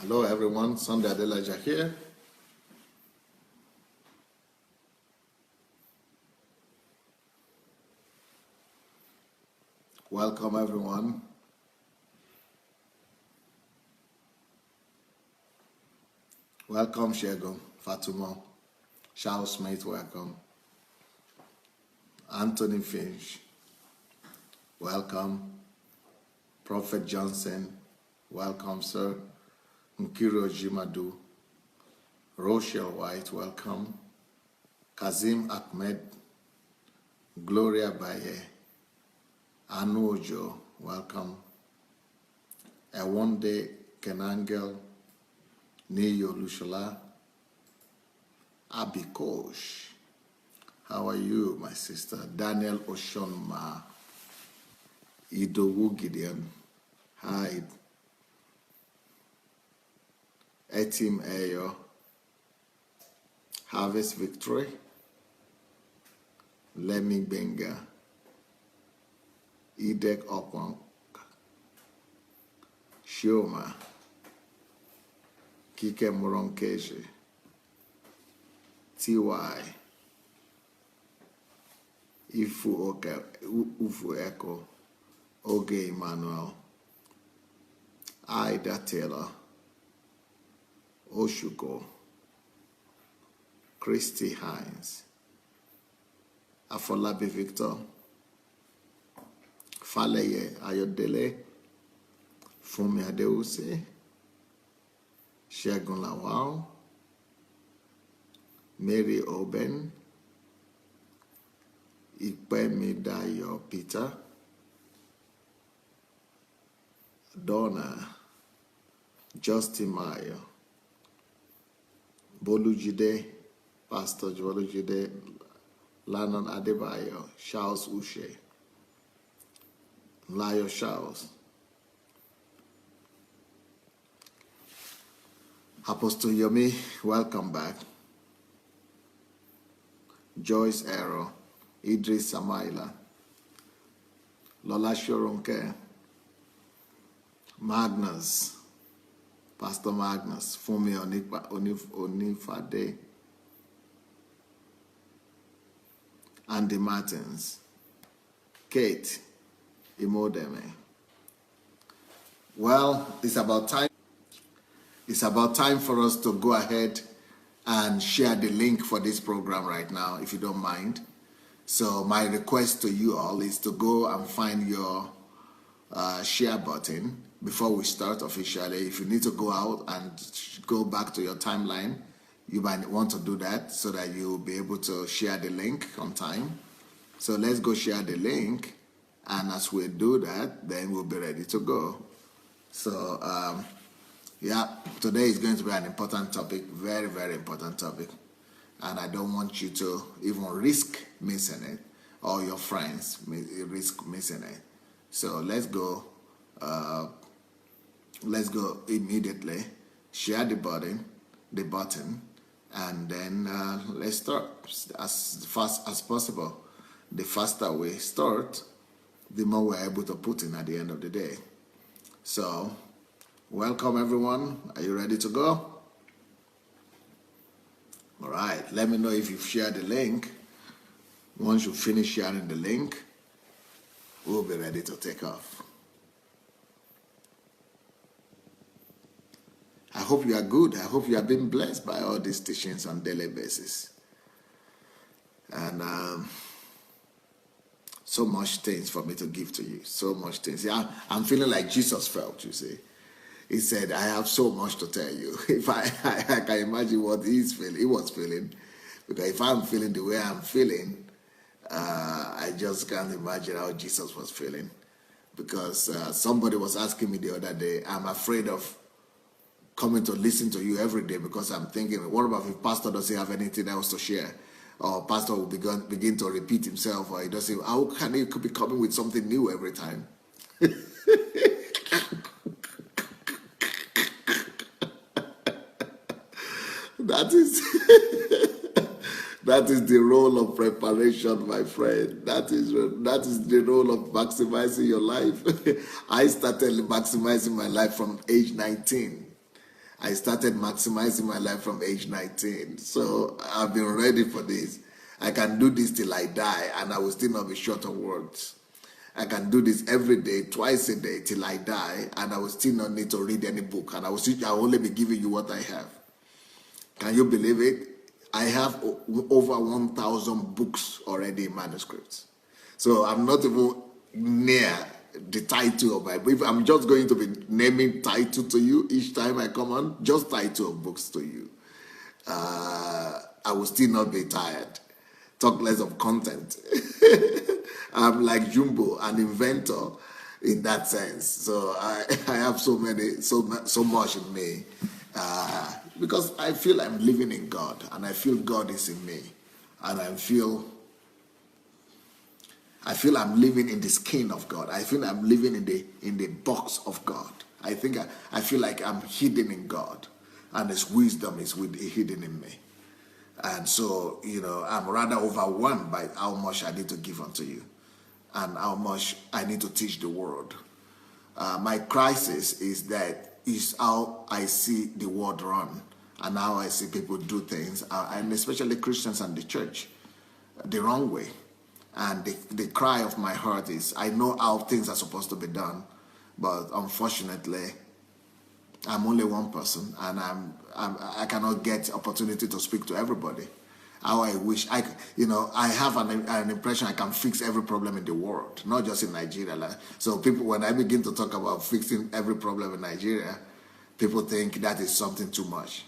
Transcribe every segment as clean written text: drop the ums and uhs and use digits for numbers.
Hello everyone, Sandey Adelaja here. Welcome everyone. Welcome Shegun, Fatuma, Charles Smith, welcome. Anthony Finch, welcome. Prophet Johnson, welcome sir. Nkiro Jimadu, Rochelle White, welcome. Kazim Ahmed, Gloria Baye, Anu Ojo, welcome. Ewonde Kenangel, Niyo Lushola, Abikosh, how are you, my sister? Daniel Oshonma, Idowu Gideon, hi. Etim Eyo, Harvest Victory, Lemmy Benga, Idek Opon, Shioma, Kike Muronkeji, TY, Ufu Echo, Oge Emmanuel, Ida Taylor, Oshuko, Christy Hines, Afolabi Victor, Faleye Ayodele, Fumi Adeuse, Shegun Lawal, Mary Oben, Ikpemidayo Peter, Donna, Justin Mayo, Bolujide, Pastor Bolujide, Lannon Adebayo, Charles Uche, Layo Charles, Apostle Yomi, welcome back. Joyce Arrow, Idris Samaila, Lola Shoronke, Magnus, Pastor Magnus, Fumi Onifade, Andy Martins, Kate Imodeme. Well, it's about time. It's about time for us to go ahead and share the link for this program right now, if you don't mind. So my request to you all is to go and find your share button before we start officially. If you need to go out and go back to your timeline, you might want to do that so that you'll be able to share the link on time. So let's go share the link, and as we do that, then we'll be ready to go. So yeah, today is going to be an important topic, very, very important topic, and I don't want you to even risk missing it, or your friends risk missing it. So let's go immediately, share the button, and then let's start as fast as possible. The faster we start, the more we're able to put in at the end of the day. So welcome everyone. Are you ready to go? All right, let me know if you've shared the link. Once you finish sharing the link, we'll be ready to take off. I hope you are good. I hope you have been blessed by all these teachings on a daily basis. And so much things for me to give to you. So much things. Yeah, I'm feeling like Jesus felt, you see. He said, I have so much to tell you. If I can imagine what he was feeling. Because if I'm feeling the way I'm feeling, I just can't imagine how Jesus was feeling. Because somebody was asking me the other day, I'm afraid of coming to listen to you every day, because I'm thinking, what about if Pastor doesn't have anything else to share? Or Pastor will begin to repeat himself, or he doesn't. How can he be coming with something new every time? That is the role of preparation, my friend. That is the role of maximizing your life. I started maximizing my life from age 19. I started maximizing my life from age 19. So I've been ready for this. I can do this till I die, and I will still not be short of words. I can do this every day, twice a day, till I die, and I will still not need to read any book, and I'll only be giving you what I have. Can you believe it? I have over 1,000 books already in manuscripts. So I'm not even near the title of my book. I'm just going to be naming title to you each time I come on, just title of books to you. I will still not be tired. Talk less of content. I'm like Jumbo, an inventor in that sense. So I have so much in me because I feel I'm living in God, and I feel God is in me, and I feel I'm living in the skin of God. I feel I'm living in the box of God. I feel like I'm hidden in God, and His wisdom is hidden in me. And so, I'm rather overwhelmed by how much I need to give unto you, and how much I need to teach the world. My crisis is how I see the world run, and how I see people do things, and especially Christians and the church, the wrong way. And the cry of my heart is, I know how things are supposed to be done, but unfortunately, I'm only one person, and I cannot get opportunity to speak to everybody. How I wish I have an impression I can fix every problem in the world, not just in Nigeria. So people, when I begin to talk about fixing every problem in Nigeria, people think that is something too much.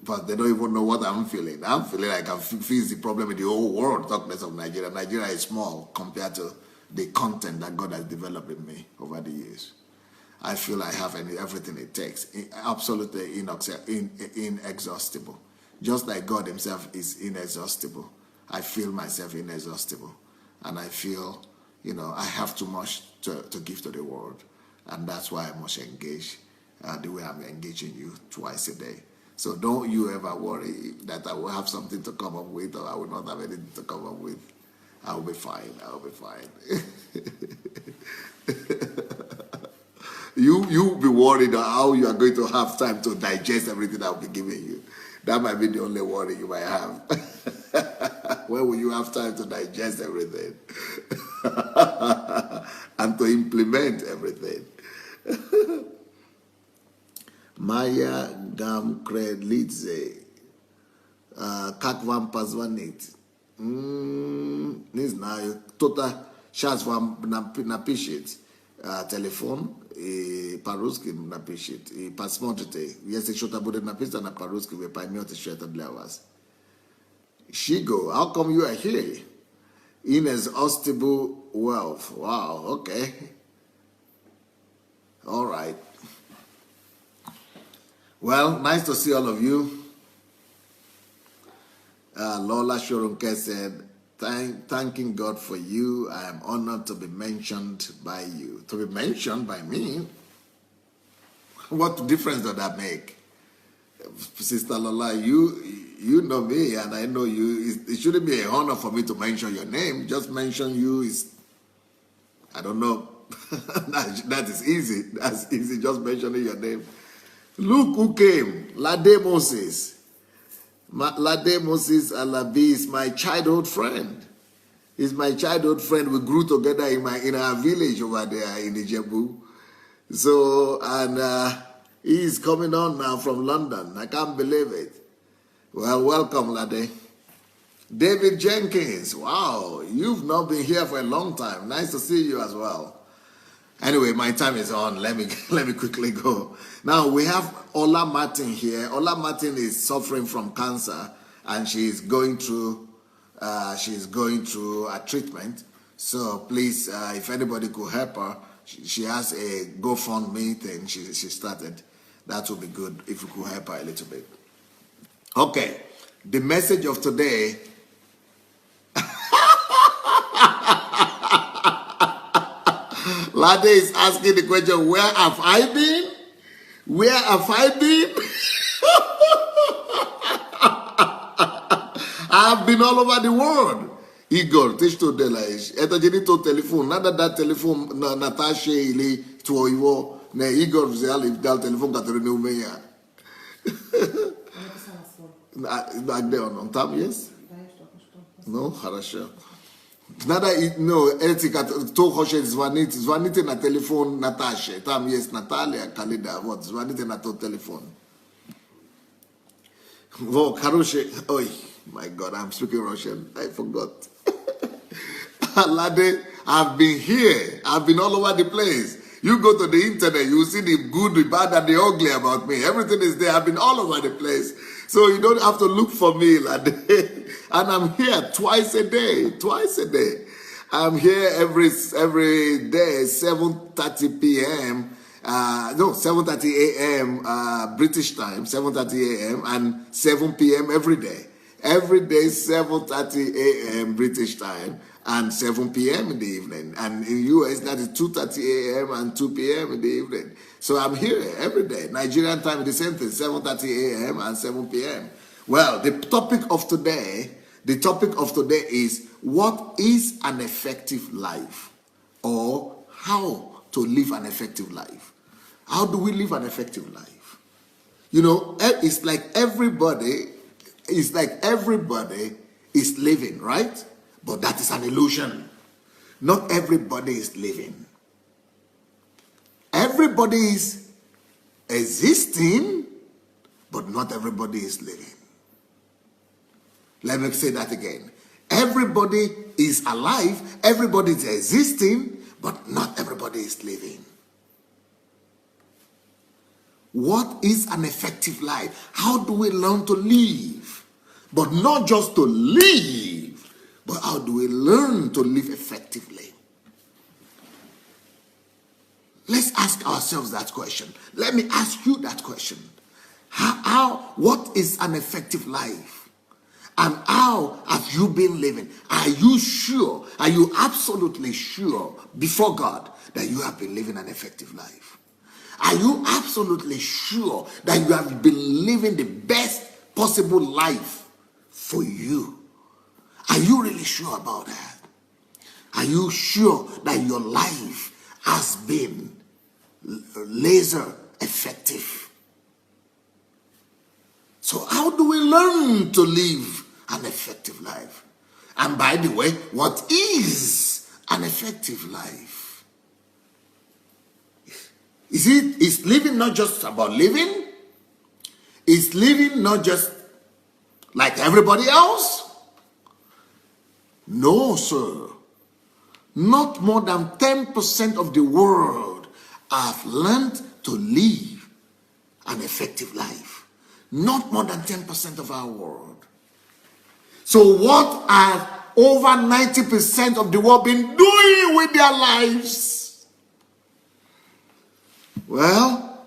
But they don't even know what I'm feeling. I'm feeling like I can fix the problem in the whole world, talk less of Nigeria. Nigeria is small compared to the content that God has developed in me over the years. I feel I have everything it takes, absolutely inexhaustible. Just like God Himself is inexhaustible, I feel myself inexhaustible. And I feel, I have too much to give to the world. And that's why I must engage the way I'm engaging you twice a day. So don't you ever worry that I will have something to come up with, or I will not have anything to come up with. I'll be fine. I'll be fine. You be worried how you are going to have time to digest everything I'll be giving you. That might be the only worry you might have. When will you have time to digest everything? And to implement everything? Maya Gam Kredlitze Kak Vam Pazvanit. Nizna Tota Shas Vam Napishet Telefon Paruski Napishet Pasmote. Yes, a short about Napista na Paruski we Pamiote Shata Blawas. Shigo, how come you are here? Inexhaustible wealth. Wow, okay. All right. Well, nice to see all of you. Lola Shorunke said, thanking God for you. I am honored to be mentioned by you. To be mentioned by me? What difference does that make? Sister Lola, you know me and I know you. It shouldn't be an honor for me to mention your name. Just mention you is, I don't know. That is easy. That's easy, just mentioning your name. Look who came. Lade Moses. Lade Moses Alabi is my childhood friend. He's my childhood friend. We grew together in our village over there in Ijebu. So, and he's coming on now from London. I can't believe it. Well, welcome, Lade. David Jenkins. Wow, you've not been here for a long time. Nice to see you as well. Anyway, my time is on. Let me quickly go. Now we have Ola Martin here. Ola Martin is suffering from cancer, and she's going through a treatment. So please, if anybody could help her, she has a GoFundMe thing she started. That would be good if you could help her a little bit. Okay, the message of today. Lade is asking the question, where have I been? Where have I been? I have been all over the world. Igor, teach to Delaish. Etagenito telephone. Nada that telephone na Natasha ili tuoiwo. Ne Igor vzeali dal telephone katerene umeya. Back there on time, yes? No, хорошо. Надо, no, этика, кто хочет звонить, звоните на телефон Наташи. Там есть Наталья, Калида, вот, звоните на тот телефон. Вот, хороший, ой, my God, I'm speaking Russian, I forgot. Lade, I've been here, I've been all over the place. You go to the internet, you see the good, the bad, and the ugly about me. Everything is there. I've been all over the place. So you don't have to look for me, Lade. And I'm here twice a day. I'm here every day, 7:30 p.m. 7:30 a.m. British time, 7:30 a.m. and 7 p.m. every day. Every day, 7:30 a.m. British time and 7 p.m. in the evening. And in US, that is 2:30 a.m. and 2 p.m. in the evening. So I'm here every day. Nigerian time is the same thing, 7:30 a.m. and 7 p.m. Well, the topic of today is, what is an effective life? Or how to live an effective life? How do we live an effective life? You know, it's like everybody is living, right? But that is an illusion. Not everybody is living. Everybody is existing, but not everybody is living. Let me say that again. Everybody is alive, everybody is existing, but not everybody is living. What is an effective life? How do we learn to live? But not just to live, but how do we learn to live effectively? Let's ask ourselves that question. Let me ask you that question. What is an effective life? And how have you been living? Are you sure? Are you absolutely sure before God that you have been living an effective life? Are you absolutely sure that you have been living the best possible life for you? Are you really sure about that? Are you sure that your life has been laser effective? So how do we learn to live an effective life? And by the way, what is an effective life? Is living not just about living? Is living not just like everybody else? No, sir. Not more than 10% of the world have learned to live an effective life. Not more than 10% of our world. So what have over 90% of the world been doing with their lives? Well,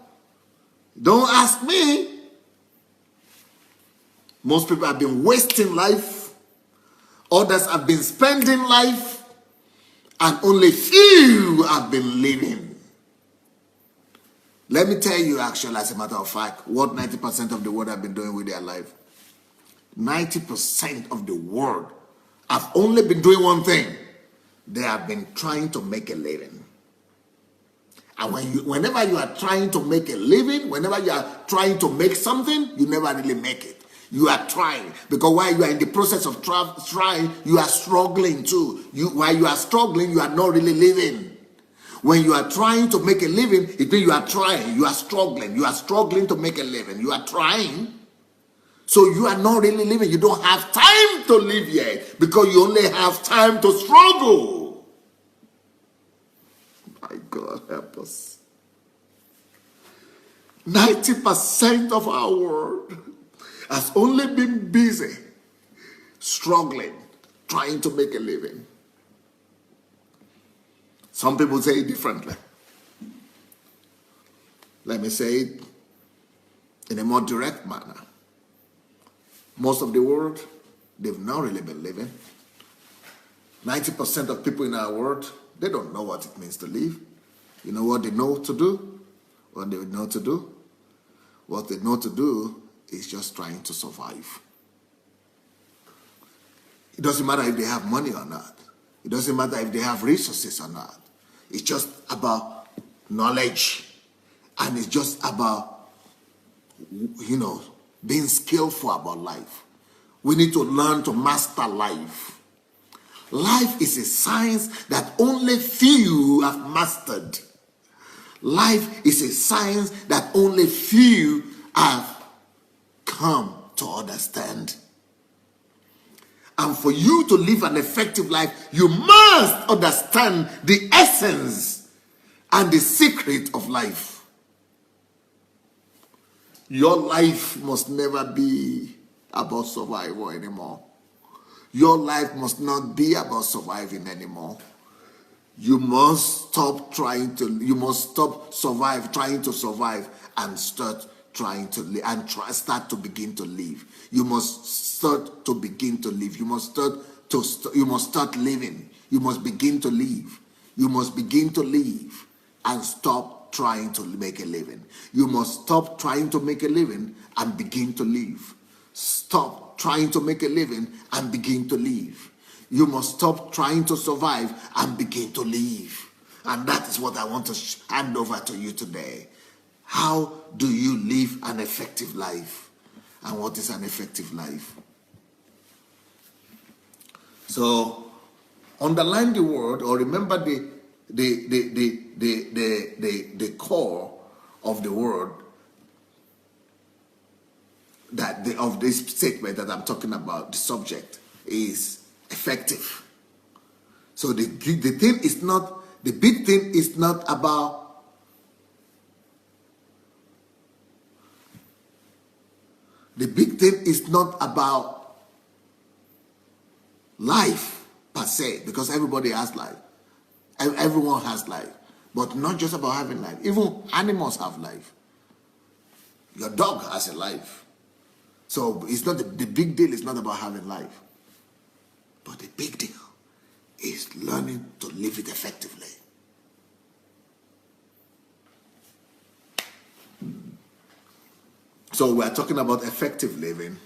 don't ask me. Most people have been wasting life. Others have been spending life. And only few have been living. Let me tell you, actually, as a matter of fact, what 90% of the world have been doing with their life. 90% of the world have only been doing one thing. They have been trying to make a living. And whenever you are trying to make a living, whenever you are trying to make something, you never really make it. You are trying, because while you are in the process of trying, you are struggling too. While you are struggling, you are not really living. When you are trying to make a living, it means you are trying, you are struggling to make a living. You are trying, so you are not really living. You don't have time to live yet, because you only have time to struggle. My God, help us. 90% of our world has only been busy, struggling, trying to make a living. Some people say it differently. Let me say it in a more direct manner. Most of the world, they've not really been living. 90% of people in our world, they don't know what it means to live. You know what they know to do? What they know to do? What they know to do is just trying to survive. It doesn't matter if they have money or not. It doesn't matter if they have resources or not. It's just about knowledge. And it's just about, being skillful about life. We need to learn to master life. Life is a science that only few have mastered. Life is a science that only few have come to understand. And for you to live an effective life, you must understand the essence and the secret of life. Your life must never be about survival anymore. Your life must not be about surviving anymore. You must stop trying to survive and start trying to live and start to begin to live. You must start to begin to live. You must start living. You must begin to live. You must begin to live and stop trying to make a living. You must stop trying to make a living and begin to live. Stop trying to make a living and begin to live. You must stop trying to survive and begin to live. And that is what I want to hand over to you today. How do you live an effective life? And what is an effective life? So, underline the word, or remember the core of the word of this statement that I'm talking about. The subject is effective. So the big thing is not about life per se, because everybody has life. Everyone has life. But not just about having life. Even animals have life. Your dog has a life. So it's not the big deal is not about having life. But the big deal is learning to live it effectively. So we are talking about effective living.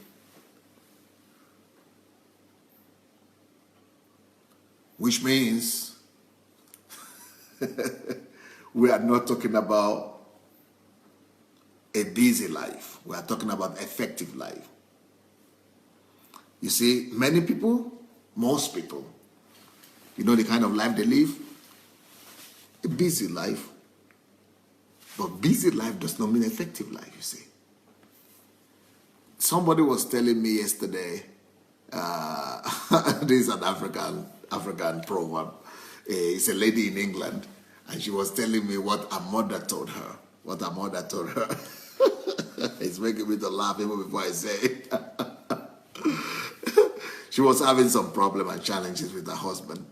Which means we are not talking about a busy life. We are talking about effective life. You see, many people, most people, you know the kind of life they live? A busy life. But busy life does not mean effective life, you see. Somebody was telling me yesterday, this is an African proverb. It's a lady in England, and she was telling me what her mother told her. It's making me to laugh even before I say it. She was having some problem and challenges with her husband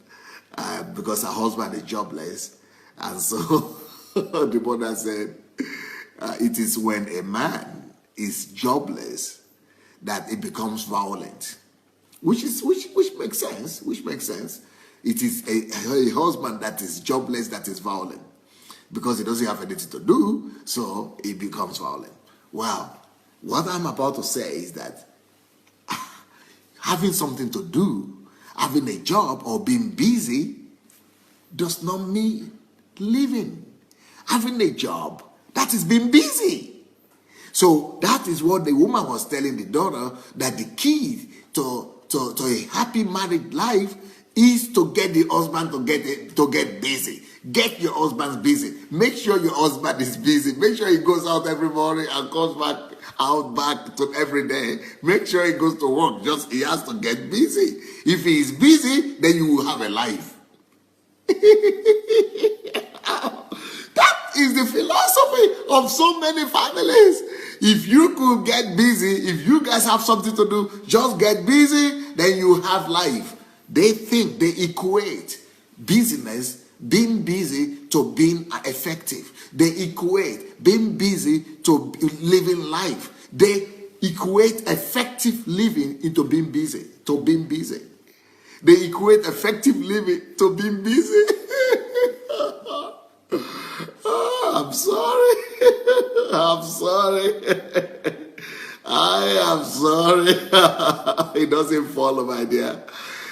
because her husband is jobless. And so the mother said, it is when a man is jobless that it becomes violent. Which makes sense. It is a husband that is jobless that is violent, because he doesn't have anything to do, so he becomes violent. Well, what I'm about to say is that having something to do, having a job, or being busy does not mean living. Having a job, that is being busy. So that is what the woman was telling the daughter, that the key to a happy married life is to get the husband to get busy. Get your husband busy. Make sure your husband is busy. Make sure he goes out every morning and comes back to every day. Make sure he goes to work. Just he has to get busy. If he is busy, then you will have a life. That is the philosophy of so many families. If you could get busy, if you guys have something to do, just get busy, then you have life. They equate busyness, being busy, to being effective. They equate being busy to living life. They equate effective living into being busy, They equate effective living to being busy. I'm sorry. I am sorry. It doesn't follow, my dear.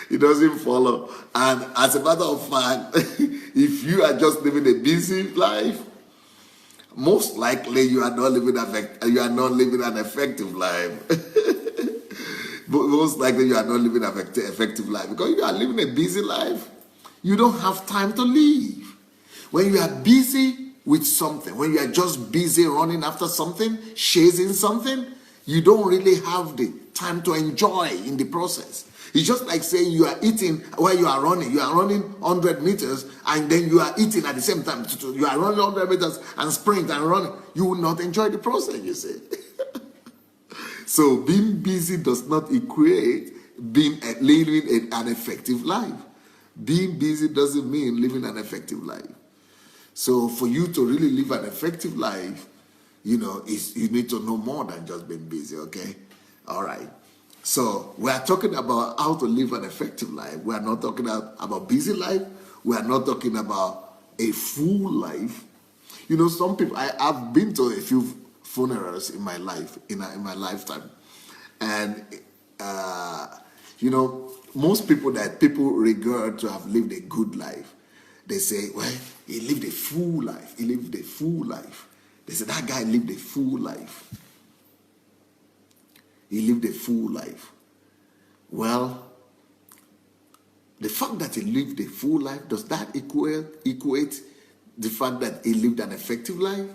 It doesn't follow. And as a matter of fact, if you are just living a busy life, most likely you are not living an effective life. Most likely you are not living an effective life because you are living a busy life. You don't have time to live. When you are busy with something, when you are just busy running after something, chasing something, you don't really have the time to enjoy in the process. It's just like saying you are eating while you are running. You are running 100 meters and then you are eating at the same time. You are running 100 meters and sprint and running. You will not enjoy the process, you see. So being busy does not equate living an effective life. Being busy doesn't mean living an effective life. So for you to really live an effective life, you need to know more than just being busy, okay? All right. So we are talking about how to live an effective life. We are not talking about busy life. We are not talking about a full life. Some people, I've been to a few funerals in my life, in my lifetime. And, most people that people regard to have lived a good life, they say, well, he lived a full life. He lived a full life. They say, that guy lived a full life. He lived a full life. Well, the fact that he lived a full life, does that equate the fact that he lived an effective life?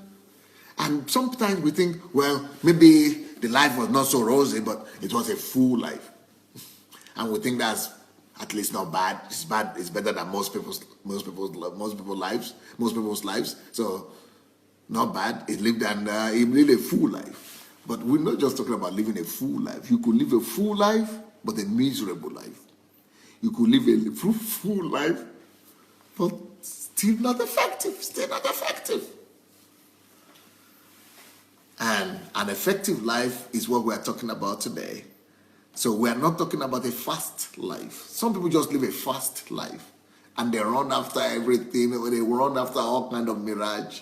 And sometimes we think, well, maybe the life was not so rosy, but it was a full life. And we think that's at least not bad. It's bad. It's better than most people's lives. So not bad. He lived a full life. But we're not just talking about living a full life. You could live a full life, but a miserable life. You could live a full life, but still not effective. And an effective life is what we're talking about today. So we're not talking about a fast life. Some people just live a fast life and they run after everything. They run after all kind of mirage,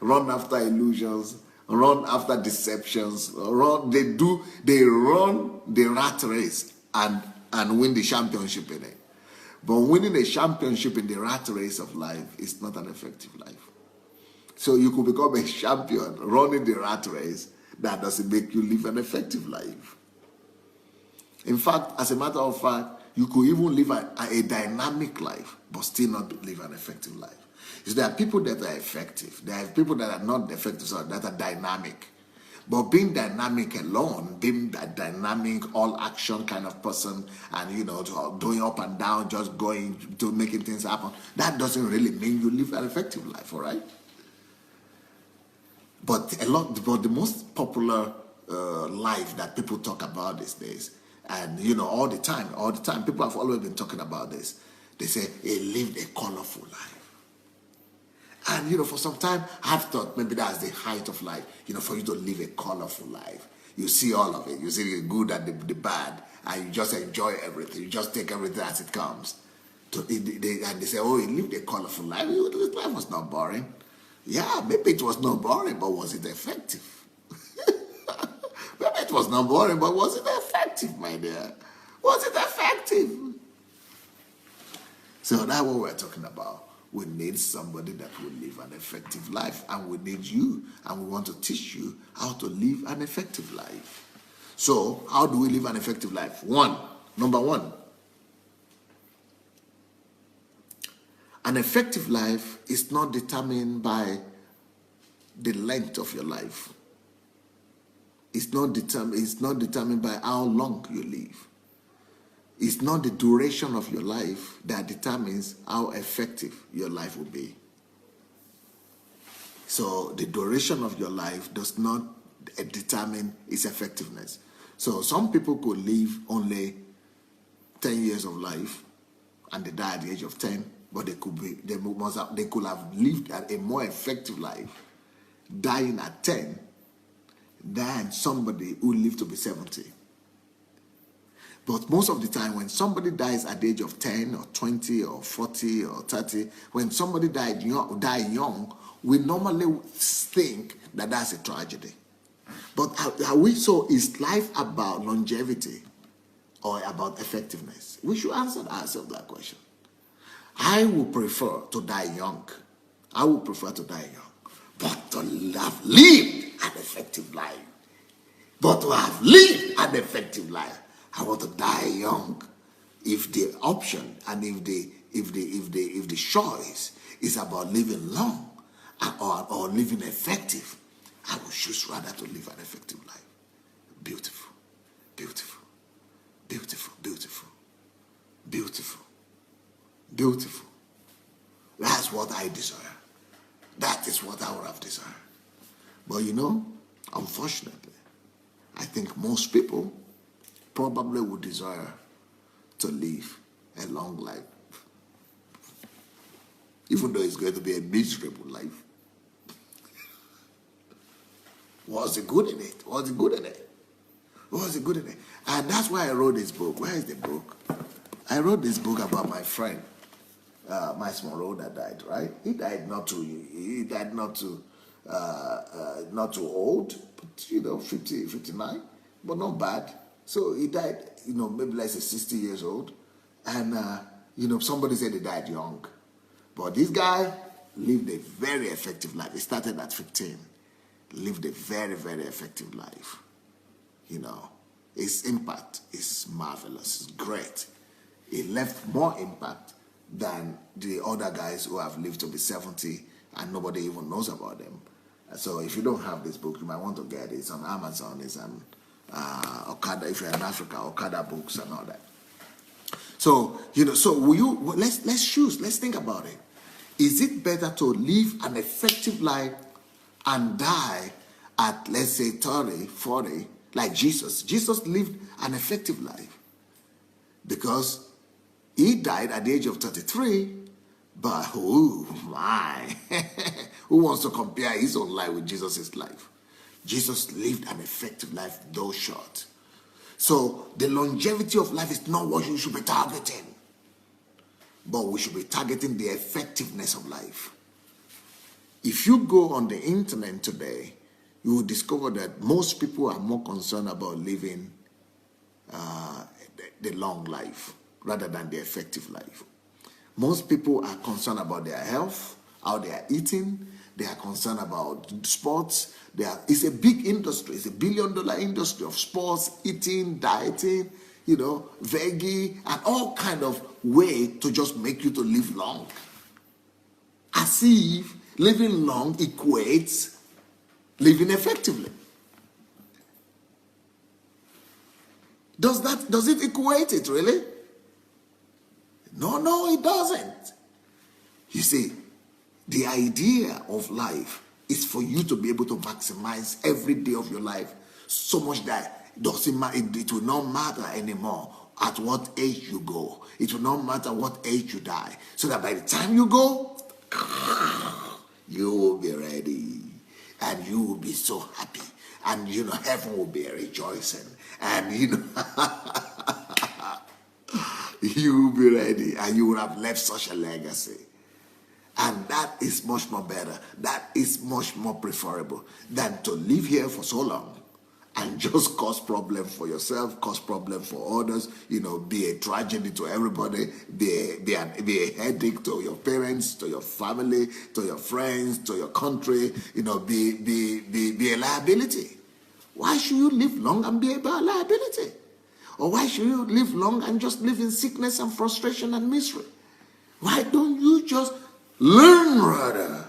run after illusions, run after deceptions. They run the rat race and win the championship in it. But winning a championship in the rat race of life is not an effective life. So you could become a champion running the rat race. That doesn't make you live an effective life. In fact, as a matter of fact, you could even live a dynamic life, but still not live an effective life. So there are people that are effective. There are people that are not effective, so that are dynamic. But being dynamic alone, being a dynamic, all-action kind of person, and doing up and down, just going to making things happen, that doesn't really mean you live an effective life, all right? But the most popular life that people talk about these days, and all the time, people have always been talking about this. They say he lived a colorful life. And for some time, I've thought maybe that's the height of life, for you to live a colorful life. You see all of it. You see the good and the bad, and you just enjoy everything. You just take everything as it comes. And they say, oh, he lived a colorful life. His life was not boring. Yeah, maybe it was not boring, but was it effective? Maybe it was not boring, but was it effective, my dear? Was it effective? So that's what we're talking about. We need somebody that will live an effective life, and we need you, and we want to teach you how to live an effective life. So, how do we live an effective life? Number one, an effective life is not determined by the length of your life. It's not determined by how long you live. It's not the duration of your life that determines how effective your life will be. So the duration of your life does not determine its effectiveness. So some people could live only 10 years of life and they die at the age of 10, but they could have lived a more effective life dying at 10 than somebody who lived to be 70. But most of the time, when somebody dies at the age of 10 or 20 or 40 or 30, when somebody die young, we normally think that that's a tragedy. But is life about longevity or about effectiveness? We should answer ourselves that question. I would prefer to die young. but to have lived an effective life. But to have lived an effective life, I want to die young. If the option and if the choice is about living long or living effective, I would choose rather to live an effective life. Beautiful, beautiful, beautiful, beautiful, beautiful, beautiful. That's what I desire. That is what I would have desired. But you know, unfortunately, I think most people probably would desire to live a long life, even though it's going to be a miserable life. What's the good in it? What's the good in it? What's the good in it? And that's why I wrote this book. Where is the book? I wrote this book about my friend, my small road that died, right? He died not too old, but, you know, 50, 59, but not bad. So he died, you know, maybe like 60 years old. And, you know, somebody said he died young. But this guy lived a very effective life. He started at 15. Lived a very, very effective life. You know, his impact is marvelous. It's great. He left more impact than the other guys who have lived to be 70 and nobody even knows about them. So if you don't have this book, you might want to get it. It's on Amazon. It's on Okada, if you're in Africa, Okada books and all that. So, you know, so let's choose. Let's think about it. Is it better to live an effective life and die at, let's say, 30, 40, like Jesus? Jesus lived an effective life because he died at the age of 33, but who wants to compare his own life with Jesus' life? Jesus lived an effective life, though short. So the longevity of life is not what you should be targeting, but we should be targeting the effectiveness of life. If you go on the internet today, you will discover that most people are more concerned about living the long life rather than the effective life. Most people are concerned about their health, how they are eating. They are concerned about sports. It's a big industry. It's a billion-dollar industry of sports, eating, dieting, you know, veggie, and all kind of way to just make you to live long. As if living long equates living effectively. Does it equate it really? No, it doesn't. You see, the idea of life is for you to be able to maximize every day of your life so much that it will not matter anymore at what age you go. It will not matter what age you die. So that by the time you go, you will be ready. And you will be so happy. And, you know, heaven will be rejoicing. And, you know, you will be ready. And you will have left such a legacy. And that is much more better. That is much more preferable than to live here for so long and just cause problem for yourself, cause problem for others, you know, be a tragedy to everybody, be a headache to your parents, to your family, to your friends, to your country, you know, be a liability. Why should you live long and be a liability? Or why should you live long and just live in sickness and frustration and misery? Why don't you just learn rather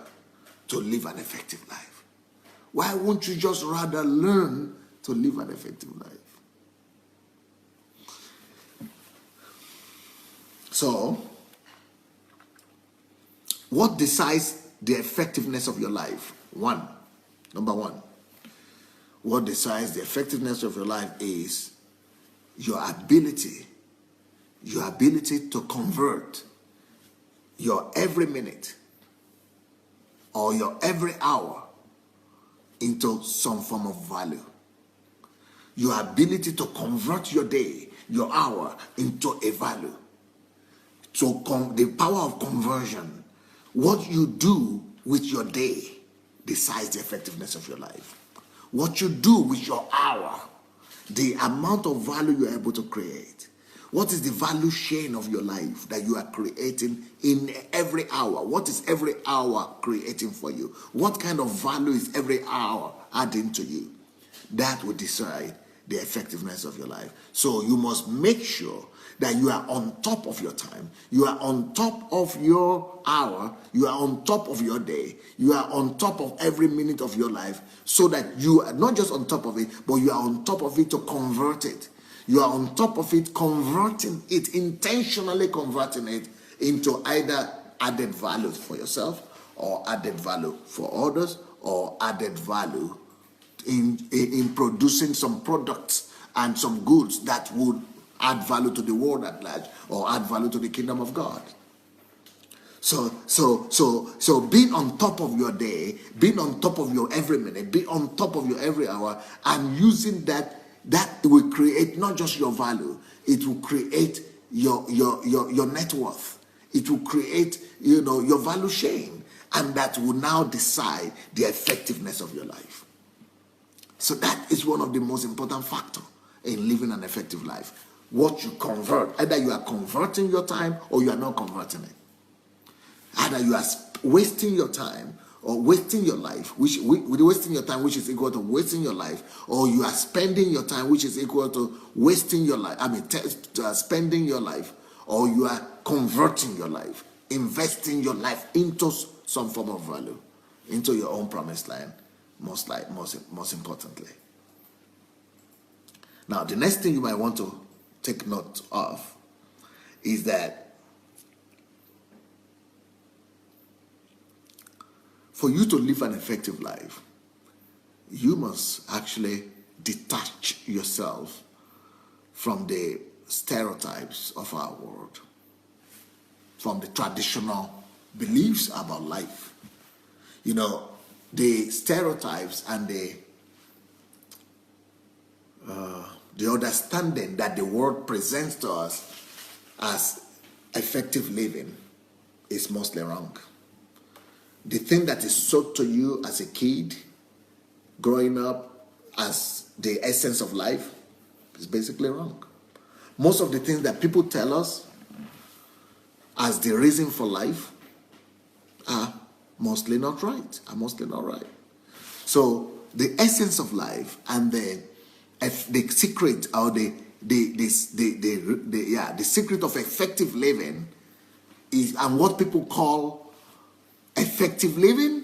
to live an effective life? Why won't you just rather learn to live an effective life? So, what decides the effectiveness of your life? Number one, what decides the effectiveness of your life is your ability to convert your every minute or your every hour into some form of value. Your ability to convert your day, your hour into a value. So the power of conversion, what you do with your day decides the effectiveness of your life. What you do with your hour, the amount of value you're able to create. What is the value chain of your life that you are creating in every hour? What is every hour creating for you? What kind of value is every hour adding to you? That will decide the effectiveness of your life. So you must make sure that you are on top of your time, you are on top of your hour, you are on top of your day, you are on top of every minute of your life, so that you are not just on top of it, but you are on top of it to convert it. You are on top of it, converting it, intentionally converting it into either added value for yourself, or added value for others, or added value in producing some products and some goods that would add value to the world at large, or add value to the kingdom of God. So being on top of your day, being on top of your every minute, being on top of your every hour, and using that will create not just your value, it will create your net worth. It will create, your value chain, and that will now decide the effectiveness of your life. So that is one of the most important factors in living an effective life. What you convert, either you are converting your time or you are not converting it. Either you are wasting your time or wasting your life, wasting your time, which is equal to wasting your life, or you are spending your time, which is equal to wasting your life. Spending your life, or you are converting your life, investing your life into some form of value, into your own promised land. Most importantly. Now, the next thing you might want to take note of is that for you to live an effective life, you must actually detach yourself from the stereotypes of our world, from the traditional beliefs about life. The stereotypes and the understanding that the world presents to us as effective living is mostly wrong. The thing that is sold to you as a kid, growing up as the essence of life, is basically wrong. Most of the things that people tell us as the reason for life are mostly not right. So the essence of life and the secret, or the secret of effective living is, and what people call effective living,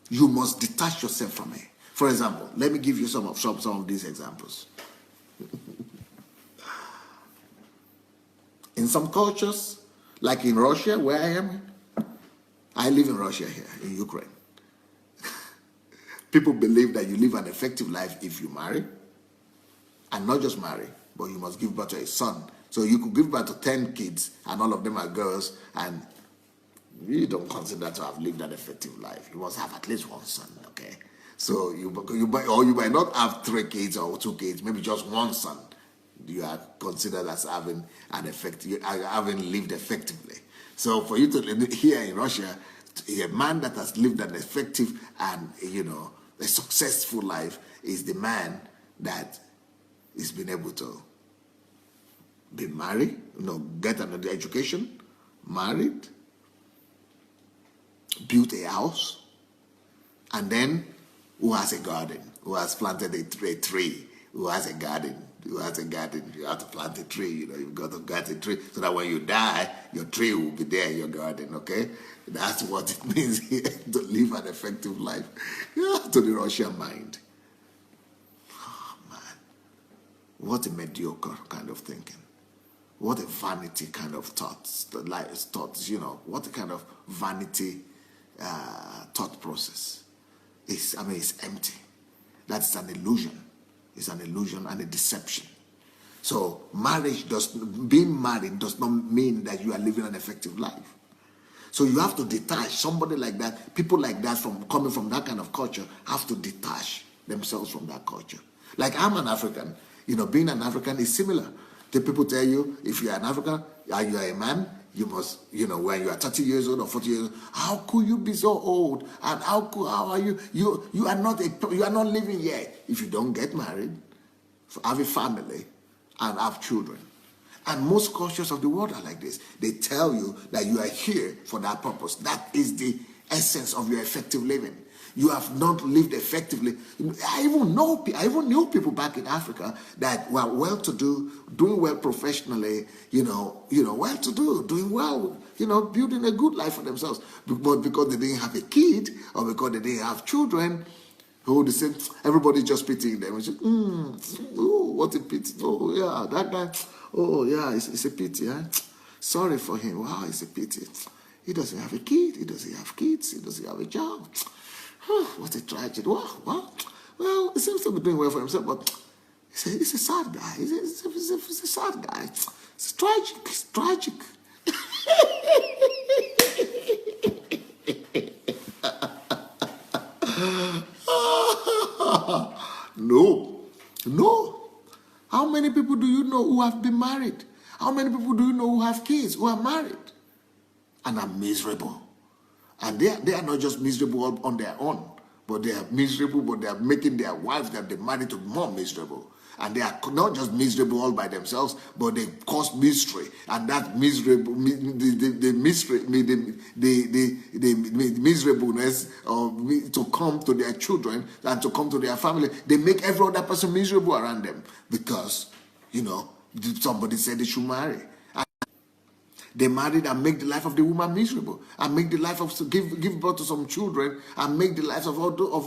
you must detach yourself from it. For example, let me give you some of these examples. In some cultures, like in Russia, where I am, I live in Russia here, in Ukraine. People believe that you live an effective life if you marry, and not just marry, but you must give birth to a son. So you could give birth to 10 kids, and all of them are girls, and you don't consider to have lived an effective life. You must have at least one son, okay? So you might not have 3 kids or 2 kids, maybe just one son. You are considered as having lived effectively. So for you to live here in Russia, a man that has lived an effective and a successful life is the man that is been able to be married, get another education, married, built a house, and then who has a garden, who has planted a tree, who has a garden. You have to plant a tree, you've got to plant a tree so that when you die, your tree will be there in your garden, okay? That's what it means here, to live an effective life, to the Russian mind. Oh, man. What a mediocre kind of thinking. What a vanity kind of thoughts, what a kind of vanity thought process. It's empty. That's an illusion. It's an illusion and a deception. So being married does not mean that you are living an effective life. So you have to detach. Somebody like that, people like that coming from that kind of culture have to detach themselves from that culture. Like, I'm an African. Being an African is similar. The people tell you, if you are an African and you are a man, you must, when you are 30 years old or 40 years old, how could you be so old? And how are you? You are not living yet if you don't get married, have a family, and have children. And most cultures of the world are like this. They tell you that you are here for that purpose. That is the essence of your effective living. You have not lived effectively. I even knew people back in Africa that were well-to-do, doing well professionally, well-to-do, doing well, building a good life for themselves. But because they didn't have a kid or because they didn't have children, everybody just pitying them. And say, oh, what a pity. Oh, yeah, that guy. Oh, yeah, it's a pity. Huh? Sorry for him. Wow, it's a pity. He doesn't have a kid. He doesn't have kids. He doesn't have a job. What a tragedy. Well, he seems to be doing well for himself, but he's a sad guy. He's a sad guy. It's tragic. It's tragic. No. How many people do you know who have been married? How many people do you know who have kids, who are married, and are miserable? And they are not just miserable on their own, but they are miserable, but they are making their wives that they married to more miserable. And they are not just miserable all by themselves, but they cause misery. And that miserable, the miserableness to come to their children and to come to their family, they make every other person miserable around them because, somebody said they should marry. They married and make the life of the woman miserable, and make the life of give birth to some children and make the lives of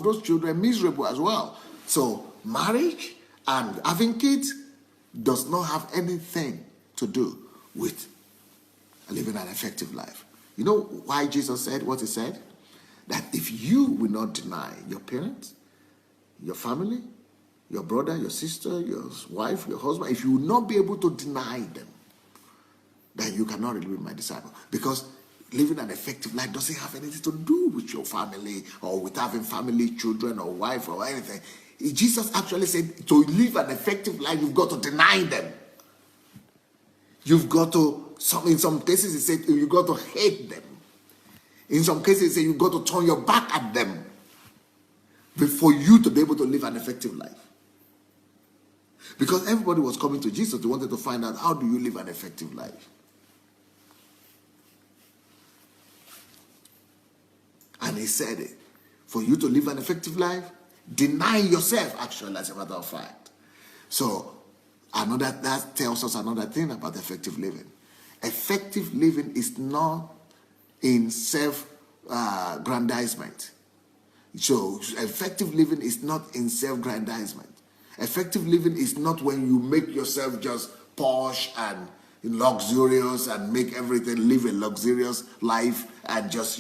those children miserable as well. So marriage and having kids does not have anything to do with living an effective life. You know why Jesus said what he said? That if you will not deny your parents, your family, your brother, your sister, your wife, your husband, if you will not be able to deny them, then you cannot really be my disciple. Because living an effective life doesn't have anything to do with your family or with having family, children, or wife, or anything. Jesus actually said to live an effective life, you've got to deny them. You've got to, in some cases, he said you've got to hate them. In some cases, he said you've got to turn your back at them for you to be able to live an effective life. Because everybody was coming to Jesus, they wanted to find out, how do you live an effective life? And he said it. For you to live an effective life, deny yourself, actually, as a matter of fact. So, that tells us another thing about effective living. Effective living is not in self-grandizement. So, effective living is not in self-grandizement. Effective living is not when you make yourself just posh and luxurious and make everything, live a luxurious life and just,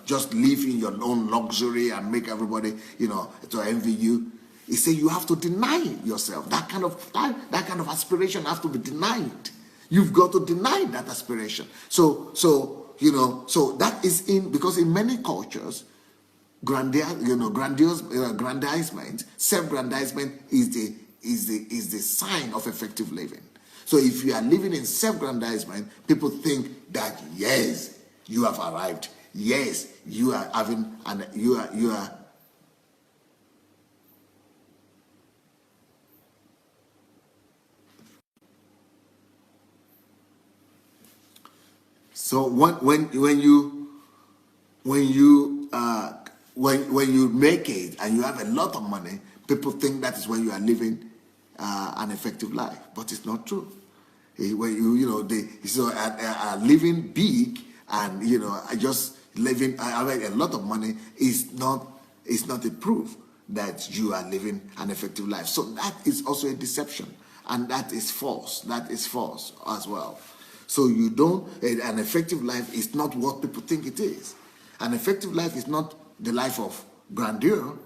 just live in your own luxury and make everybody, to envy you. He said you have to deny yourself. That kind of aspiration has to be denied. You've got to deny that aspiration. So that is because in many cultures, grandizement, self-grandizement is the sign of effective living. So if you are living in self-grandizement, people think that yes, you have arrived. Yes, you are having and you are. So when you make it and you have a lot of money, people think that is when you are living an effective life, but it's not true. When living big and just living having a lot of money is not a proof that you are living an effective life. So that is also a deception, and that is false. That is false as well. So an effective life is not what people think it is. An effective life is not the life of grandeur,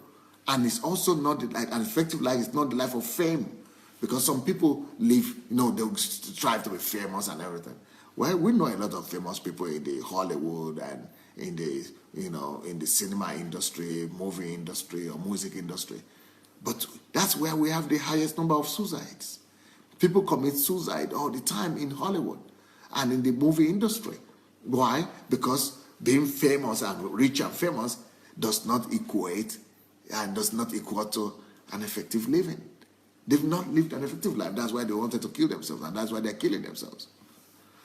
and it's also not an effective life is not the life of fame. Because some people live, they strive to be famous and everything. Well, we know a lot of famous people in the Hollywood and in the, in the cinema industry, movie industry, or music industry. But that's where we have the highest number of suicides. People commit suicide all the time in Hollywood and in the movie industry. Why? Because being famous and rich and famous does not equate and does not equal to an effective living. They've not lived an effective life. That's why they wanted to kill themselves, and that's why they're killing themselves.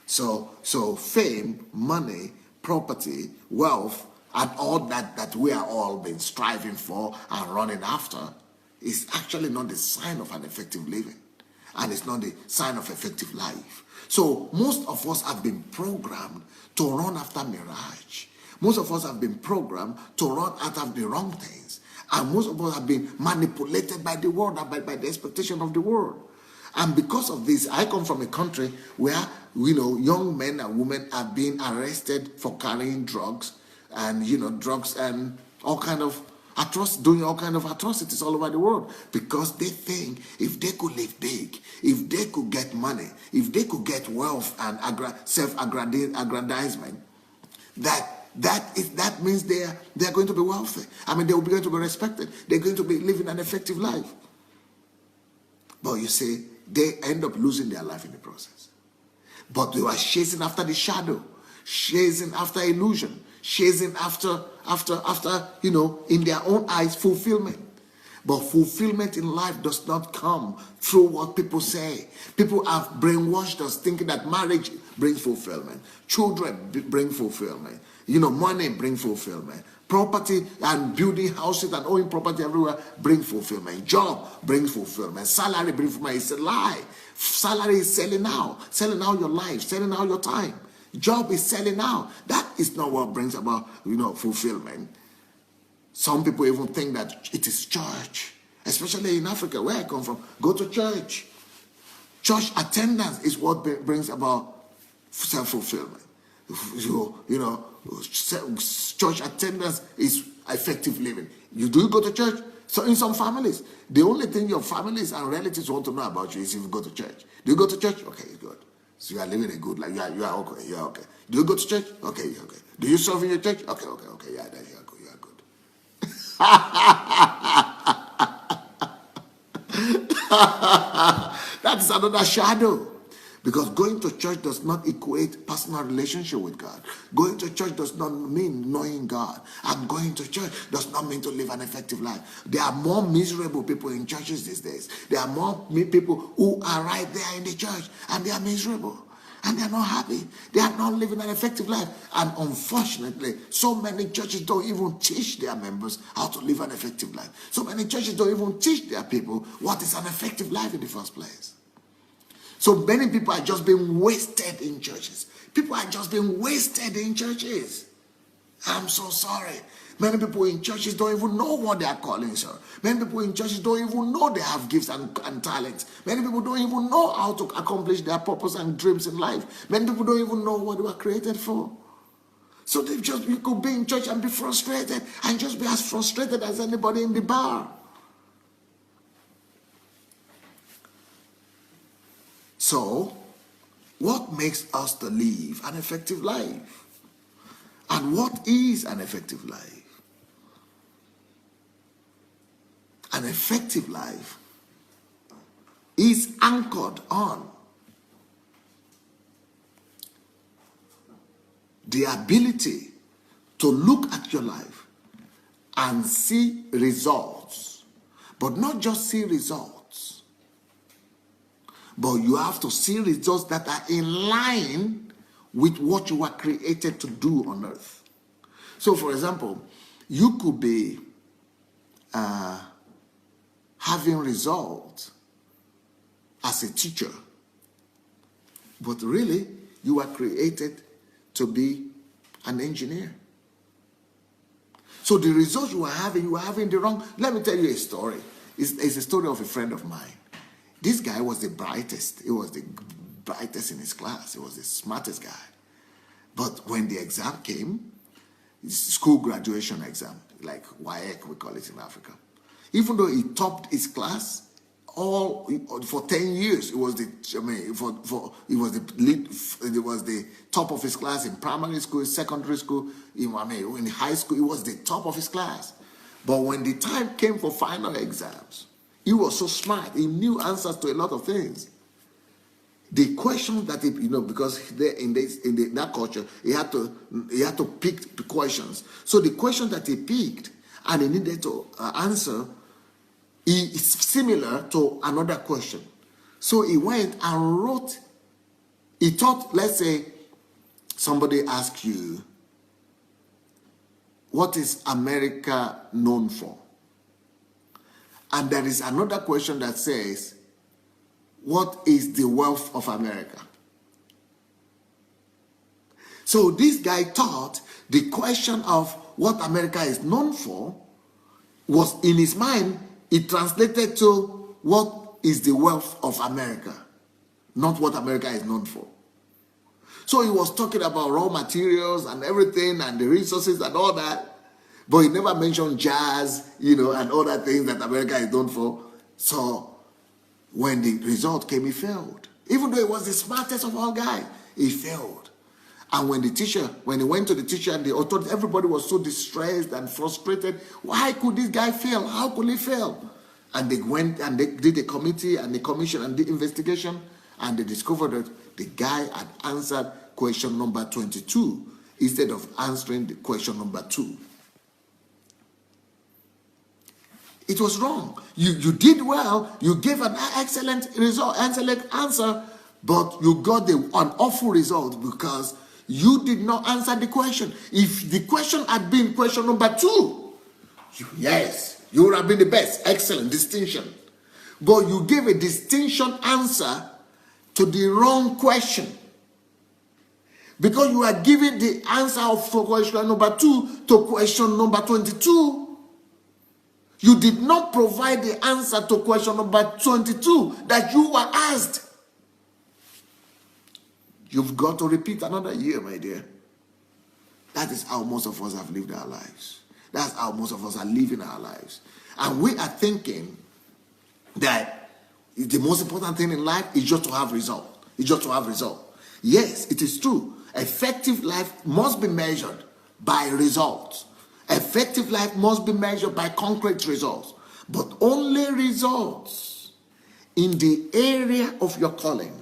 So fame, money, property, wealth, and all that we are all been striving for and running after is actually not the sign of an effective living. And it's not the sign of effective life. So most of us have been programmed to run after mirage. Most of us have been programmed to run after the wrong things. And most of us have been manipulated by the world, by the expectation of the world. And because of this, I come from a country where, young men and women are being arrested for carrying drugs and, drugs and all kind of doing all kind of atrocities all over the world, because they think if they could live big, if they could get money, if they could get wealth and self-aggrandizement, that means they are going to be wealthy. I mean, they will be going to be respected. They're going to be living an effective life. But you see, they end up losing their life in the process. But they are chasing after the shadow, chasing after illusion, chasing after, in their own eyes, fulfillment. But fulfillment in life does not come through what people say. People have brainwashed us thinking that marriage brings fulfillment, children bring fulfillment, money brings fulfillment, property and building houses and owning property everywhere bring fulfillment, job brings fulfillment, salary brings fulfillment. It's a lie. Salary is selling out your life, selling out your time. Job is selling out. That is not what brings about, fulfillment. Some people even think that it is church, especially in Africa, where I come from. Go to church. Church attendance is what brings about self-fulfillment. Church attendance is effective living. Do you go to church? So in some families, the only thing your families and relatives want to know about you is if you go to church. Do you go to church? Okay, good. So you are living a good life. You are okay. You are okay. Do you go to church? Okay, you're okay. Do you serve in your church? Okay. Yeah, then you are good. You are good. That is another shadow. Because going to church does not equate personal relationship with God. Going to church does not mean knowing God. And going to church does not mean to live an effective life. There are more miserable people in churches these days. There are more people who are right there in the church and they are miserable. And they are not happy. They are not living an effective life. And unfortunately, so many churches don't even teach their members how to live an effective life. So many churches don't even teach their people what is an effective life in the first place. So many people are just being wasted in churches. People are just being wasted in churches. I'm so sorry. Many people in churches don't even know what their callings are. Many people in churches don't even know they have gifts and talents. Many people don't even know how to accomplish their purpose and dreams in life. Many people don't even know what they were created for. So you could be in church and be frustrated and just be as frustrated as anybody in the bar. So, what makes us to live an effective life? And what is an effective life? An effective life is anchored on the ability to look at your life and see results, but not just see results, but you have to see results that are in line with what you were created to do on earth. So, for example, you could be having results as a teacher, but really you were created to be an engineer. So the results you were having the wrong. Let me tell you a story. It's a story of a friend of mine. This guy was the brightest. He was the brightest in his class. He was the smartest guy. But when the exam came, school graduation exam, like WAEC, we call it in Africa, even though he topped his class, for 10 years, he was the top of his class in primary school, secondary school, in high school, he was the top of his class. But when the time came for final exams, he was so smart, he knew answers to a lot of things. The questions that he, because in that culture, he had to pick the questions. So the questions that he picked and he needed to answer It's similar to another question. So he went and wrote. He thought, let's say somebody asked you, what is America known for? And there is another question that says, what is the wealth of America? So this guy thought the question of what America is known for was in his mind, it translated to what is the wealth of America, not what America is known for. So he was talking about raw materials and everything and the resources and all that, but he never mentioned jazz, and other things that America is known for. So when the result came, he failed. Even though he was the smartest of all guys, he failed. And when he went to the teacher and the authority, everybody was so distressed and frustrated. Why could this guy fail? How could he fail? And they went and they did a committee and the commission and the investigation, and they discovered that the guy had answered question number 22 instead of answering the question number 2. It was wrong. You did well. You gave an excellent result, excellent answer, but you got an awful result because you did not answer the question. If the question had been question number 2, yes, you would have been the best. Excellent, distinction. But you gave a distinction answer to the wrong question. Because you are giving the answer of question number 2 to question number 22. You did not provide the answer to question number 22 that you were asked. You've got to repeat another year, my dear. That is how most of us have lived our lives. That's how most of us are living our lives. And we are thinking that the most important thing in life is just to have result. It's just to have result. Yes, it is true. Effective life must be measured by results. Effective life must be measured by concrete results. But only results in the area of your calling.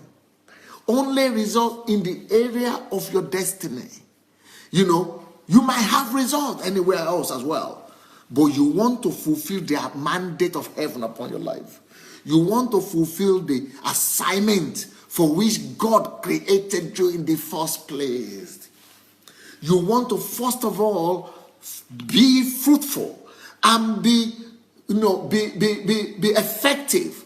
Only results in the area of your destiny. You might have results anywhere else as well. But you want to fulfill the mandate of heaven upon your life. You want to fulfill the assignment for which God created you in the first place. You want to first of all be fruitful and be effective,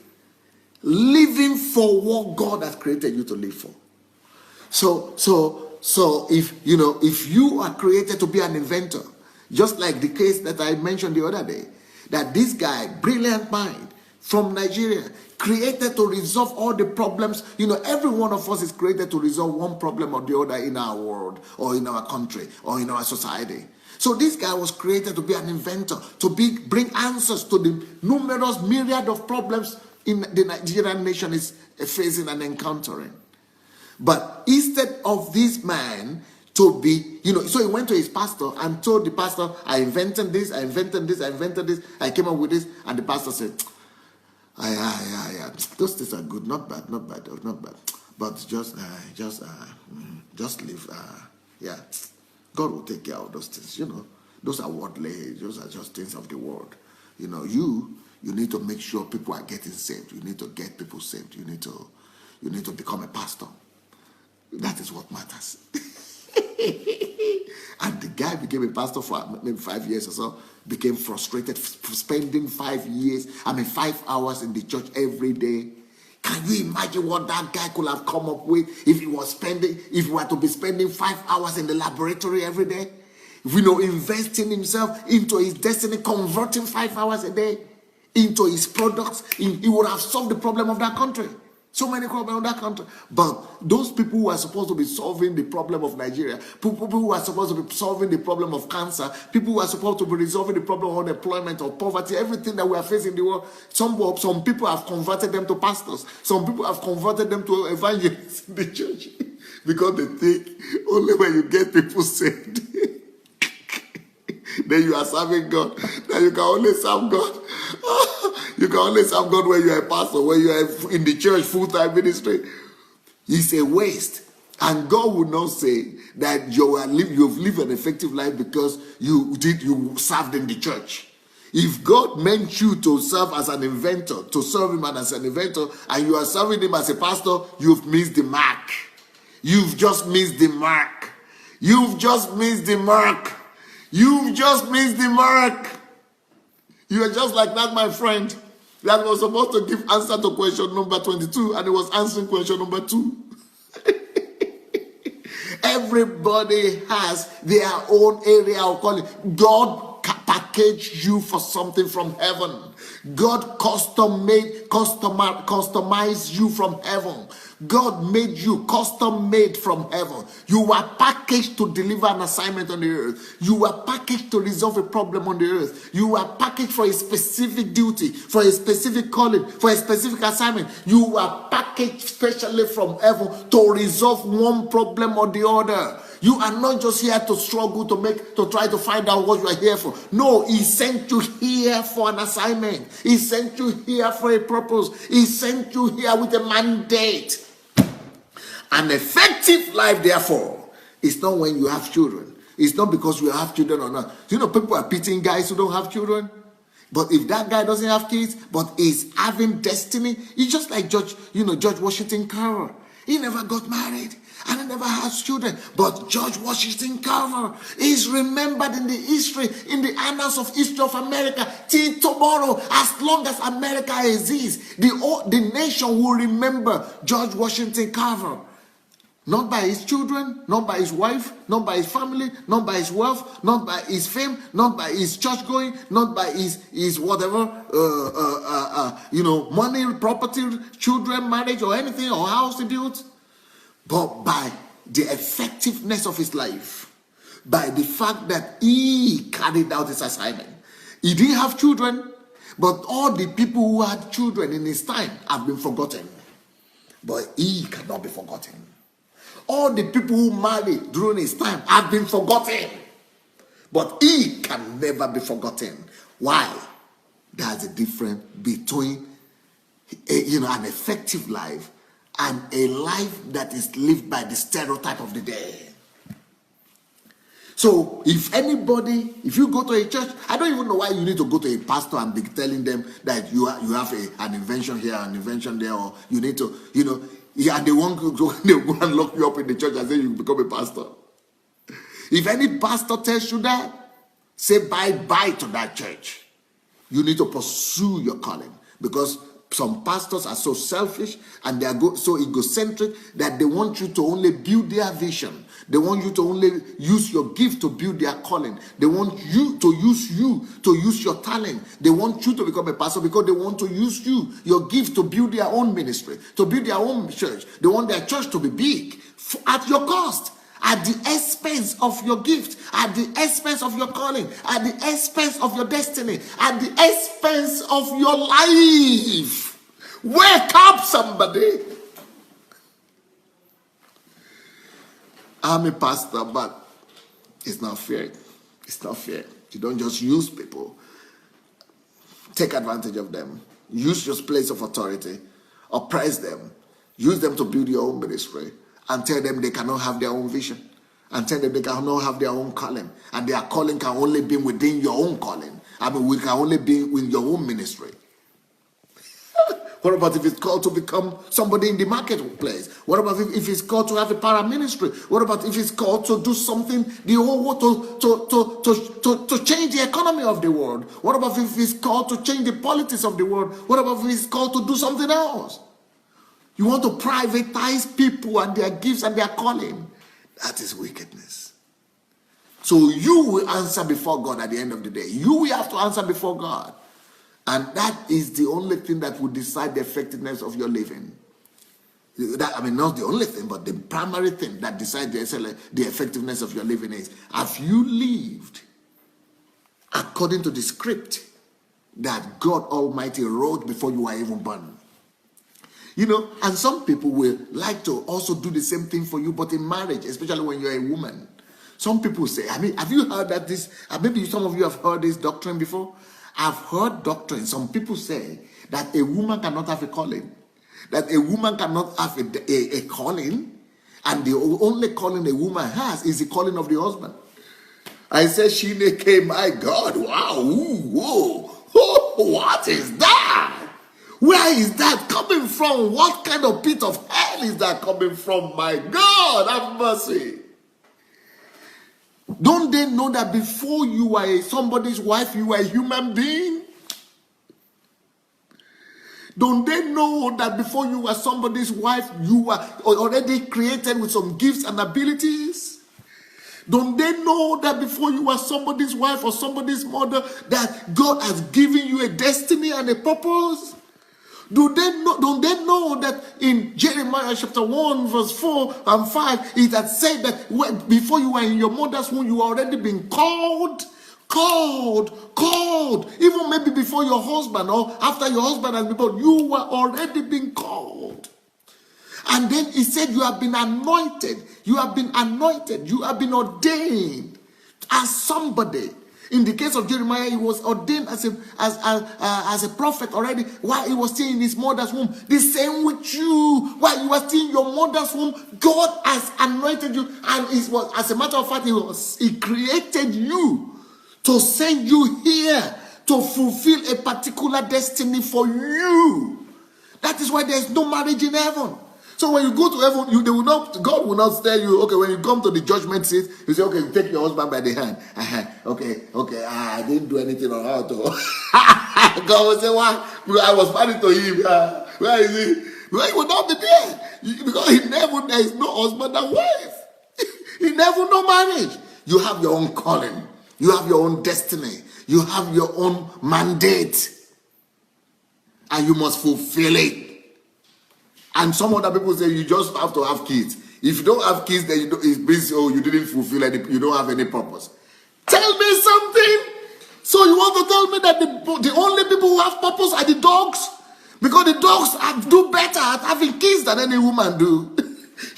living for what God has created you to live for. So if you are created to be an inventor, just like the case that I mentioned the other day, that this guy, brilliant mind from Nigeria, created to resolve all the problems. Every one of us is created to resolve one problem or the other in our world or in our country or in our society. So this guy was created to be an inventor, to bring answers to the numerous myriad of problems in the Nigerian nation is facing and encountering. But instead of this man to be, so he went to his pastor and told the pastor, I invented this, I came up with this, and the pastor said, those things are good, not bad, but just leave, God will take care of those things, those are worldly, those are just things of the world. You need to make sure people are getting saved. You need to get people saved. You need to become a pastor. That is what matters. And the guy became a pastor for maybe 5 years or so, became frustrated, spending 5 hours in the church every day. Can you imagine what that guy could have come up with if he were to be spending 5 hours in the laboratory every day? Investing himself into his destiny, converting 5 hours a day into his products, he would have solved the problem of that country. So many problems in that country. But those people who are supposed to be solving the problem of Nigeria, people who are supposed to be solving the problem of cancer, people who are supposed to be resolving the problem of unemployment or poverty, everything that we are facing in the world, some people have converted them to pastors. Some people have converted them to evangelists in the church. Because they think only when you get people saved, then you are serving God. Then you can only serve God. You can only serve God when you are a pastor, when you are in the church full-time ministry. It's a waste. And God would not say that you've lived an effective life because you served in the church. If God meant you to serve as an inventor, to serve him as an inventor, and you are serving him as a pastor, you've missed the mark. You've just missed the mark. You've just missed the mark. You've just missed the mark. You are just like that, my friend, that was supposed to give answer to question number 22, and he was answering question number 2. Everybody has their own area of calling. God packaged you for something from heaven. God customized you from heaven. God made you custom made from heaven. You were packaged to deliver an assignment on the earth. You were packaged to resolve a problem on the earth. You were packaged for a specific duty, for a specific calling, for a specific assignment. You were packaged specially from heaven to resolve one problem or the other. You are not just here to struggle to try to find out what you are here for. No, he sent you here for an assignment. He sent you here for a purpose. He sent you here with a mandate. An effective life, therefore, is not when you have children. It's not because you have children or not. You know, people are pitying guys who don't have children. But if that guy doesn't have kids, but is having destiny, he's just like George Washington Carver. He never got married and he never has children. But George Washington Carver is remembered in the history, in the annals of history of America till tomorrow. As long as America exists, the nation will remember George Washington Carver. Not by his children, not by his wife, not by his family, not by his wealth, not by his fame, not by his church going, not by his whatever, money, property, children, marriage, or anything, or house he built, but by the effectiveness of his life, by the fact that he carried out his assignment. He didn't have children, but all the people who had children in his time have been forgotten. But he cannot be forgotten. All the people who married during his time have been forgotten. But he can never be forgotten. Why? There's a difference between an effective life and a life that is lived by the stereotype of the day. So if you go to a church, I don't even know why you need to go to a pastor and be telling them that you have an invention here, an invention there, or you need to, they won't go and lock you up in the church and say you become a pastor. If any pastor tells you that, say bye-bye to that church. You need to pursue your calling, because some pastors are so selfish and they are so egocentric that they want you to only build their vision. They want you to only use your gift to build their calling. They want you to use your talent. They want you to become a pastor because they want to use your gift to build their own ministry, to build their own church. They want their church to be big at your cost, at the expense of your gift, at the expense of your calling, at the expense of your destiny, at the expense of your life. Wake up, somebody. I'm a pastor, but it's not fair. It's not fair. You don't just use people. Take advantage of them. Use your place of authority. Oppress them. Use them to build your own ministry. And tell them they cannot have their own vision. And tell them they cannot have their own calling. And their calling can only be within your own calling. We can only be in your own ministry. What about if it's called to become somebody in the marketplace? What about if it's called to have a para-ministry? What about if it's called to do something the whole world, to change the economy of the world? What about if it's called to change the politics of the world? What about if it's called to do something else? You want to privatize people and their gifts and their calling. That is wickedness. So you will answer before God at the end of the day. You will have to answer before God. And that is the only thing that will decide the effectiveness of your living. Not the only thing, but the primary thing that decides the effectiveness of your living is, have you lived according to the script that God Almighty wrote before you were even born? And some people will like to also do the same thing for you, but in marriage, especially when you're a woman. Some people say, have you heard that maybe some of you have heard this doctrine before? I've heard doctrine. Some people say that a woman cannot have a calling. That a woman cannot have a calling. And the only calling a woman has is the calling of the husband. I said, Shineke, my God, wow, ooh, whoa, oh, what is that? Where is that coming from? What kind of pit of hell is that coming from? My God, have mercy. Don't they know that before you are somebody's wife, you are a human being? Don't they know that before you are somebody's wife, you are already created with some gifts and abilities? Don't they know that before you are somebody's wife or somebody's mother, that God has given you a destiny and a purpose? Don't they know that in Jeremiah chapter 1 verse 4 and 5, it had said that before you were in your mother's womb, you already been called. Even maybe before your husband or after your husband has been born, you were already being called. And then he said you have been anointed. You have been anointed. You have been ordained as somebody. In the case of Jeremiah, he was ordained as a prophet already while he was still in his mother's womb. The same with you. While you were still in your mother's womb, God has anointed you. And it was, as a matter of fact, he created you to send you here to fulfill a particular destiny for you. That is why there is no marriage in heaven. So when you go to heaven, God will not tell you, okay, when you come to the judgment seat, you say, okay, you take your husband by the hand. Okay, I didn't do anything on her. God will say, why? I was married to him. Where is he? Well, he will not be there. Because there is no husband and wife. In heaven, no marriage. You have your own calling. You have your own destiny. You have your own mandate. And you must fulfill it. And some other people say you just have to have kids. If you don't have kids, then it means you didn't fulfill any, you don't have any purpose. Tell me something. So you want to tell me that the only people who have purpose are the dogs? Because the dogs do better at having kids than any woman do.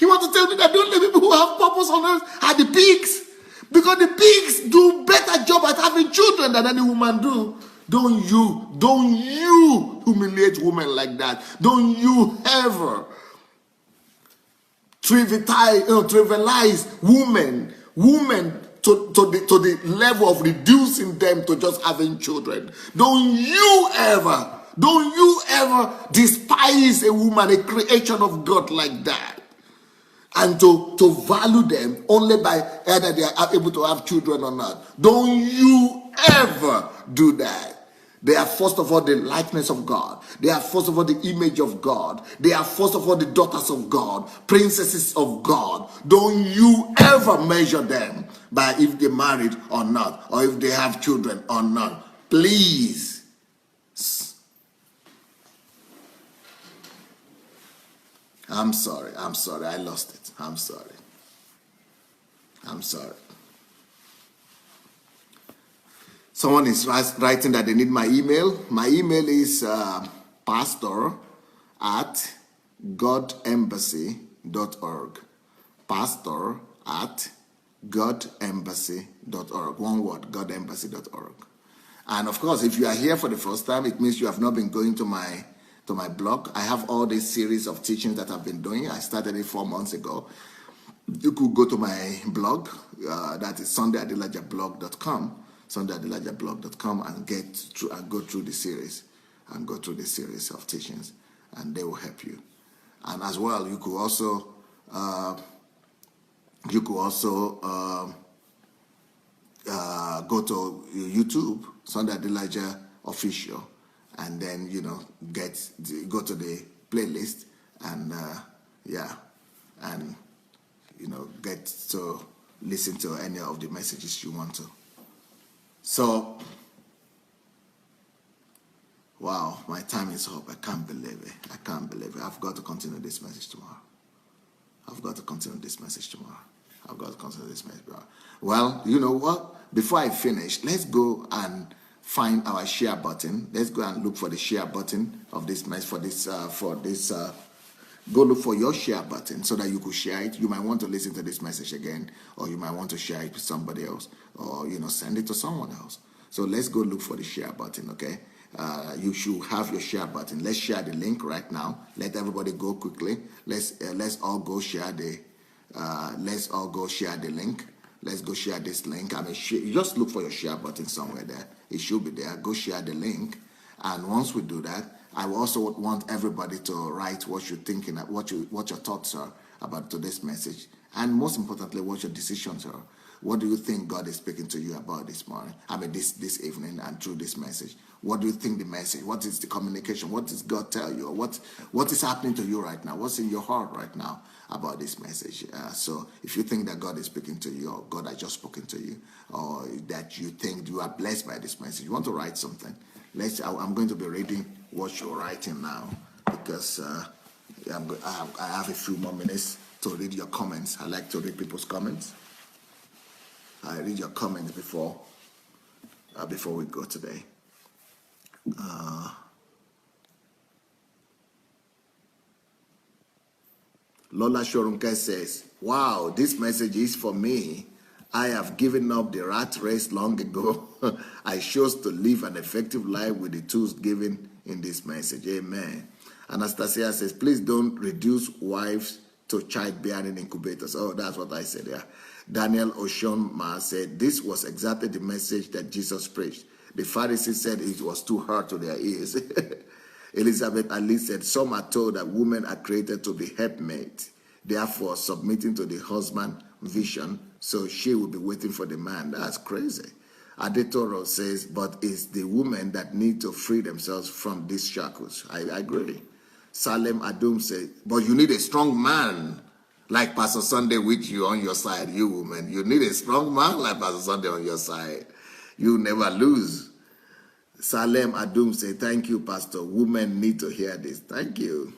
You want to tell me that the only people who have purpose on earth are the pigs? Because the pigs do better job at having children than any woman do. Don't you humiliate women like that. Don't you ever trivialize women to the level of reducing them to just having children. Don't you ever despise a woman, a creation of God like that. And to value them only by either they are able to have children or not. Don't you ever do that. They are first of all the likeness of God. They are first of all the image of God. They are first of all the daughters of God, princesses of God. Don't you ever measure them by if they married or not, or if they have children or not. Please. I'm sorry. I lost it. I'm sorry. Someone is writing that they need my email. My email is pastor@godembassy.org. pastor@godembassy.org. One word, godembassy.org. And of course, if you are here for the first time, it means you have not been going to my blog. I have all these series of teachings that I've been doing. I started it 4 months ago. You could go to my blog. That is SandeiAdelajablog.com. SandeiAdelajablog.com and get through and go through the series of teachings, and they will help you. And as well, you could also go to YouTube, Sandei Adelaja Official, and then go to the playlist and get to listen to any of the messages you want to. So, wow, my time is up. I can't believe it. I've got to continue this message tomorrow. Well, you know what? Before I finish, let's go and find our share button. Let's go and look for the share button of this message go look for your share button so that you could share it. You might want to listen to this message again, or you might want to share it with somebody else, or send it to someone else. So let's go look for the share button, okay? You should have your share button. Let's share the link right now. Let everybody go quickly. Let's all go share the link. let's go share this link. You just look for your share button somewhere there. It should be there. Go share the link. And once we do that, I also want everybody to write what you're thinking, what your thoughts are about today's message. And most importantly, what your decisions are. What do you think God is speaking to you about this morning? This evening and through this message. What do you think the message? What is the communication? What does God tell you? What is happening to you right now? What's in your heart right now about this message? So if you think that God is speaking to you, or God has just spoken to you, or that you think you are blessed by this message, you want to write something. I'm going to be reading what you're writing now, because I have a few more minutes to read your comments. I like to read people's comments. I read your comments before we go today. Lola Shorunke says, wow, this message is for me. I have given up the rat race long ago. I chose to live an effective life with the tools given in this message. Amen. Anastasia says, please don't reduce wives to childbearing incubators. Oh, that's what I said, yeah. Daniel Oshonma said, this was exactly the message that Jesus preached. The Pharisees said it was too hard to their ears. Elizabeth Ali said, some are told that women are created to be helpmates, therefore submitting to the husband's vision, so she will be waiting for the man. That's crazy. Adetoro says, but it's the women that need to free themselves from these shackles. I agree. Salem Adum said, but you need a strong man like Pastor Sandey with you on your side, you woman. You need a strong man like Pastor Sandey on your side. You never lose. Salem Adum said, thank you, Pastor. Women need to hear this. Thank you.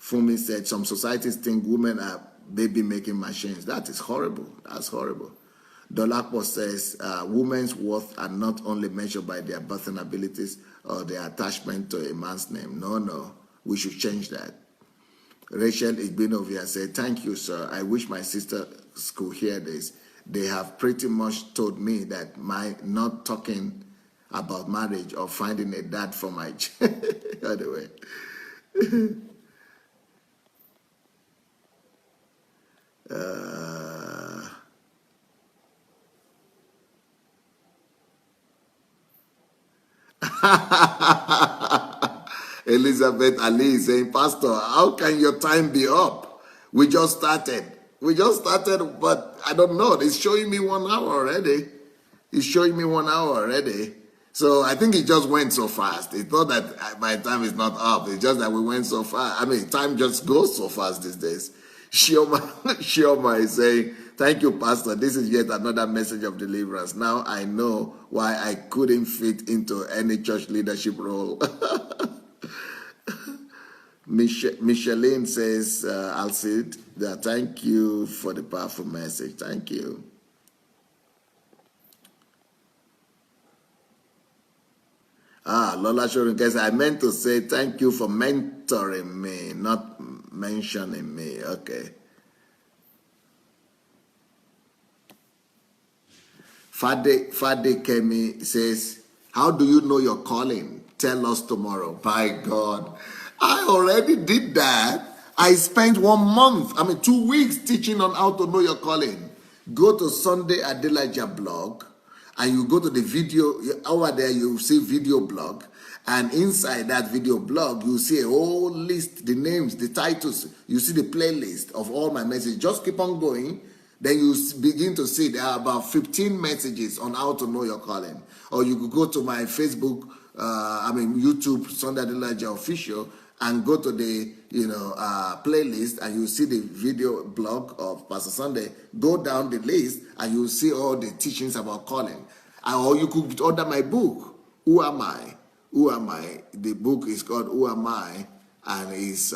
Fumi said, some societies think women are baby-making machines. That is horrible. That's horrible. Dolapo says, women's worth are not only measured by their birthing abilities or their attachment to a man's name. No. We should change that. Rachel Igbinovia said, thank you, sir. I wish my sisters could hear this. They have pretty much told me that my not talking about marriage or finding a dad for my anyway. Elizabeth Ali is saying, Pastor, how can your time be up? We just started, but I don't know. It's showing me 1 hour already. So I think it just went so fast. It's not that my time is not up. It's just that we went so fast. I mean, time just goes so fast these days. Shioma is saying, thank you, Pastor. This is yet another message of deliverance. Now I know why I couldn't fit into any church leadership role. Micheline says, Alcid, thank you for the powerful message. Thank you. Lola Shorin, I meant to say thank you for mentoring me, not mentioning me. Okay. Fade Kemi says, how do you know your calling? Tell us tomorrow. By God, I already did that. I spent 1 month, 2 weeks teaching on how to know your calling. Go to Sandey Adelaja blog, and you go to the video. Over there, you see video blog. And inside that video blog, you see a whole list, the names, the titles. You see the playlist of all my messages. Just keep on going. Then you begin to see there are about 15 messages on how to know your calling. Or you could go to my Facebook, YouTube, Sandey Adelaja Official, and go to the playlist, and you see the video blog of Pastor Sandey. Go down the list, and you see all the teachings about calling. Or you could order my book, Who Am I? Who Am I? The book is called Who Am I? And it's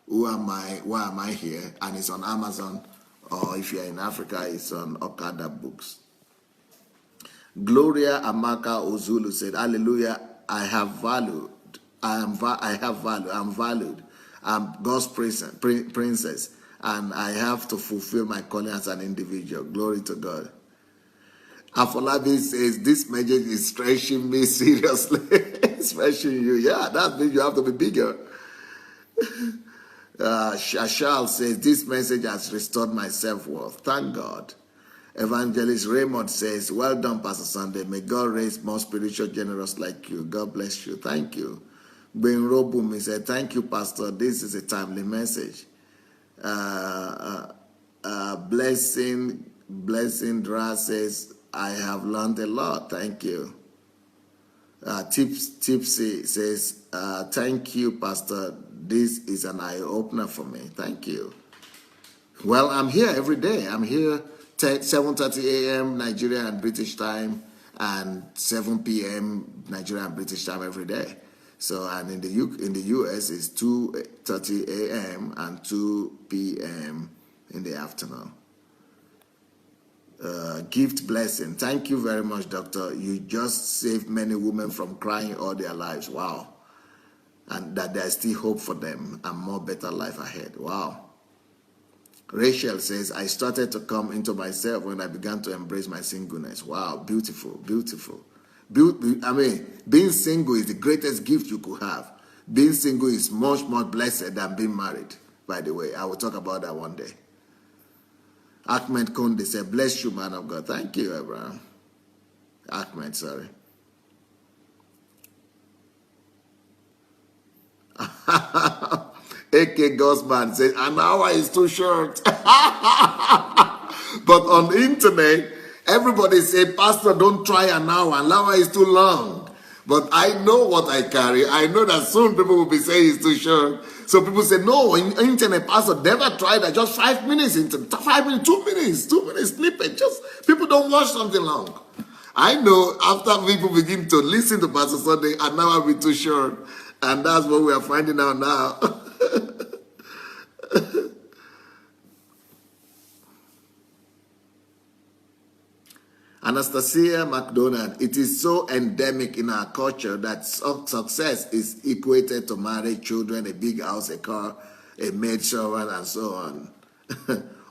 Who Am I? Why Am I Here? And it's on Amazon. Or if you're in Africa, it's on Okada Books. Gloria Amaka Ozulu said, hallelujah, I have value. I'm valued. I'm God's princess, and I have to fulfill my calling as an individual. Glory to God. Afolabi says, this message is stretching me seriously. Stretching you. Yeah, that means you have to be bigger. Shashal says, this message has restored my self-worth. Thank God. Evangelist Raymond says, well done, Pastor Sandey. May God raise more spiritual generous like you. God bless you. Thank you. Ben Robumi said, thank you, Pastor. This is a timely message. Blessing Dra says, I have learned a lot. Thank you. Tipsy says, thank you, Pastor. This is an eye-opener for me. Thank you. Well, I'm here every day. I'm here 7:30 a.m. Nigeria and British time, and 7 p.m. Nigeria and British time every day. So, and in the US, it's 2:30 a.m. and 2 p.m. in the afternoon. Gift blessing. Thank you very much, Doctor. You just saved many women from crying all their lives. Wow. And that there's still hope for them and more better life ahead. Wow. Rachel says, I started to come into myself when I began to embrace my singleness. Wow, beautiful, beautiful. Being single is the greatest gift you could have. Being single is much more blessed than being married, by the way. I will talk about that one day. Ahmed Konde said, bless you, man of God. Thank you, Abraham. Ahmed, sorry. AK Gosman says, an hour is too short. But on the internet, everybody say, Pastor, don't try an hour is too long. But I know what I carry. I know that soon people will be saying it's too short. So people say, no, internet, Pastor, never try that. Just 5 minutes, 5 minutes, 2 minutes, 2 minutes, snippet. Just, people don't watch something long. I know after people begin to listen to Pastor Sandey, an hour will be too short. And that's what we are finding out now. Anastasia McDonald, it is so endemic in our culture that success is equated to marriage, children, a big house, a car, a maid servant, and so on.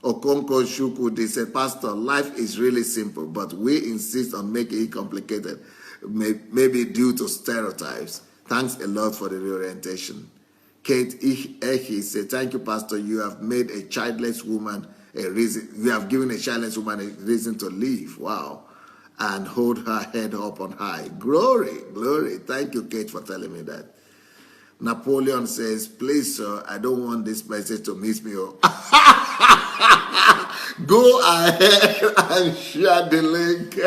Okonko Shuku, they said, Pastor, life is really simple, but we insist on making it complicated, maybe due to stereotypes. Thanks a lot for the reorientation. Kate Ehi said, thank you, Pastor. You have made a childless woman a reason. You have given a childless woman a reason to live. Wow. And hold her head up on high. Glory, glory. Thank you, Kate, for telling me that. Napoleon says, please, sir, I don't want this message to miss me. Go ahead and share the link.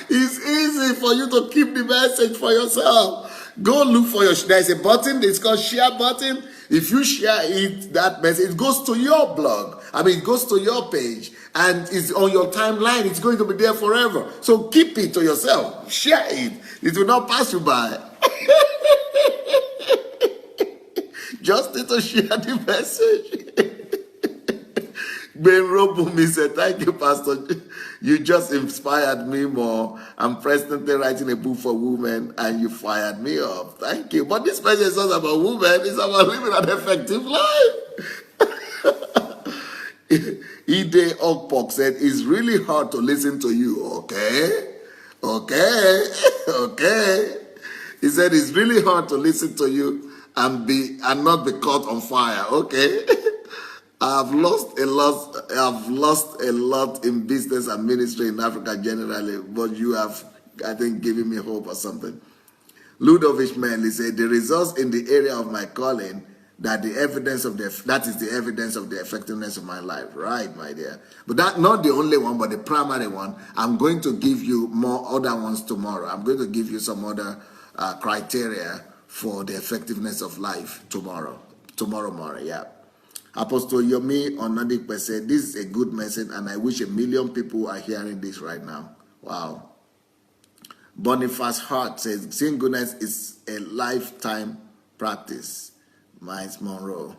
It's easy for you to keep the message for yourself. Go look for there's a button, it's called share button. If you share it, that message, it goes to your blog. It goes to your page and it's on your timeline. It's going to be there forever. So keep it to yourself. Share it. It will not pass you by. Just need to share the message. Ben Robumi said, thank you, Pastor. You just inspired me more. I'm presently writing a book for women and you fired me up. Thank you. But this message is not about women. It's about living an effective life. Ide Okpok said, it's really hard to listen to you. Okay. He said, it's really hard to listen to you and not be caught on fire. Okay. I've lost a lot in business and ministry in Africa generally, but you have, I think, given me hope or something. Ludovic Manley said, the results in the area of my calling, that is the evidence of the effectiveness of my life. Right, my dear. But that's not the only one, but the primary one. I'm going to give you more other ones tomorrow. I'm going to give you some other criteria for the effectiveness of life tomorrow. Tomorrow morning, yeah. Apostle Yomi Onadikpe said, this is a good message and I wish 1 million people are hearing this right now. Wow. Boniface Hart says, singleness is a lifetime practice. Miles Monroe.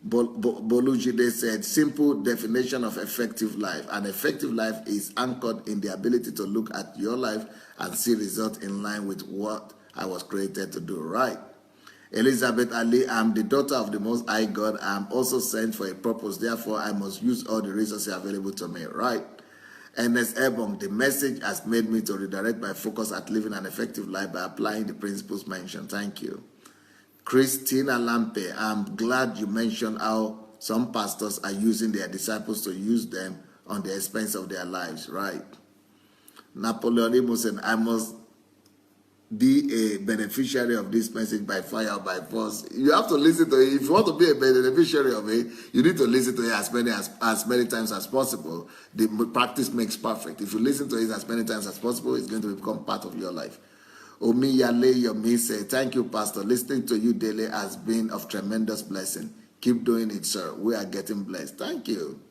Bolujide said, simple definition of effective life. An effective life is anchored in the ability to look at your life and see results in line with what I was created to do. Right. Elizabeth Ali, I'm the daughter of the Most High God. I'm also sent for a purpose. Therefore, I must use all the resources available to me. Right. Ernest Ebong, the message has made me to redirect my focus at living an effective life by applying the principles mentioned. Thank you. Christina Lampe, I'm glad you mentioned how some pastors are using their disciples to use them on the expense of their lives, right? Napoleon Emerson, I must be a beneficiary of this message by fire or by force. You have to listen to it. If you want to be a beneficiary of it, you need to listen to it as many times as possible. The practice makes perfect. If you listen to it as many times as possible, it's going to become part of your life. Omiyale Yomi said, thank you, Pastor. Listening to you daily has been of tremendous blessing. Keep doing it, sir. We are getting blessed. Thank you.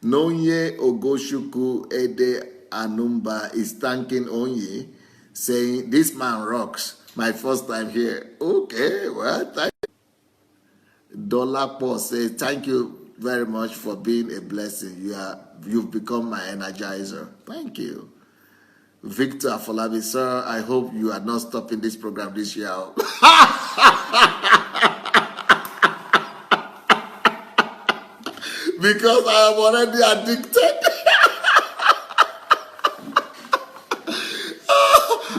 Nonye Ogoshuku Ede Anumba is thanking Onye, saying, this man rocks. My first time here. Okay, well, thank you. Dolapo says, thank you very much for being a blessing. You've become my energizer. Thank you. Victor Afolabi, sir, I hope you are not stopping this program this year. Because I am already addicted.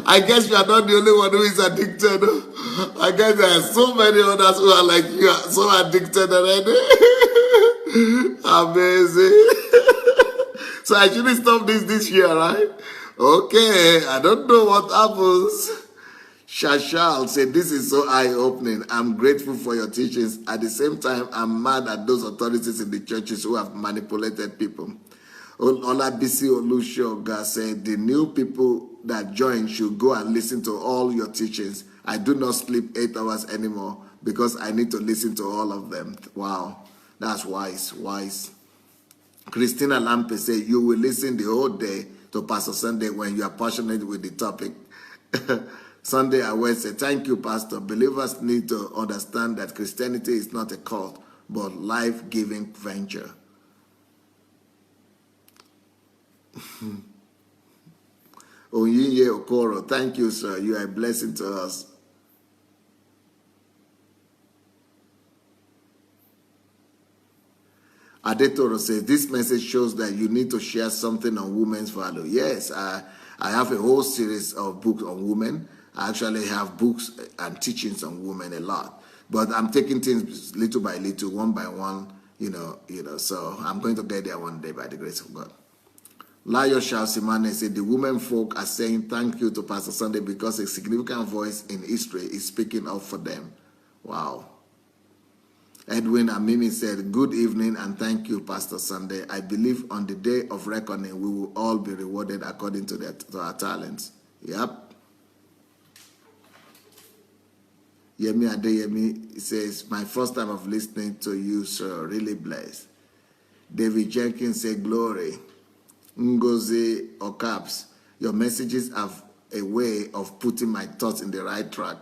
I guess you are not the only one who is addicted. I guess there are so many others who are like you, are so addicted already. Amazing. So I shouldn't stop this year, right? Okay, I don't know what happens. Shashal said, this is so eye-opening. I'm grateful for your teachings. At the same time, I'm mad at those authorities in the churches who have manipulated people. Olabisi Olushoga said, the new people that join should go and listen to all your teachings. I do not sleep 8 hours anymore because I need to listen to all of them. Wow, that's wise. Christina Lampe said, you will listen the whole day to Pastor Sandey when you are passionate with the topic. Sunday Away said, thank you, Pastor. Believers need to understand that Christianity is not a cult, but life-giving venture. Oyinye Okoro, thank you, sir. You are a blessing to us. Adetoro says, this message shows that you need to share something on women's value. Yes, I have a whole series of books on women. I actually have books and teachings on women a lot. But I'm taking things little by little, one by one, so I'm going to get there one day by the grace of God. Layo Shalsimane said, the women folk are saying thank you to Pastor Sandey because a significant voice in history is speaking up for them. Wow. Edwin Amimi said, good evening and thank you, Pastor Sandey. I believe on the day of reckoning, we will all be rewarded according to our talents. Yep. Yemi Adeyemi says, my first time of listening to you, sir, really blessed. David Jenkins said, glory. Ngozi Okaps, your messages have a way of putting my thoughts in the right track.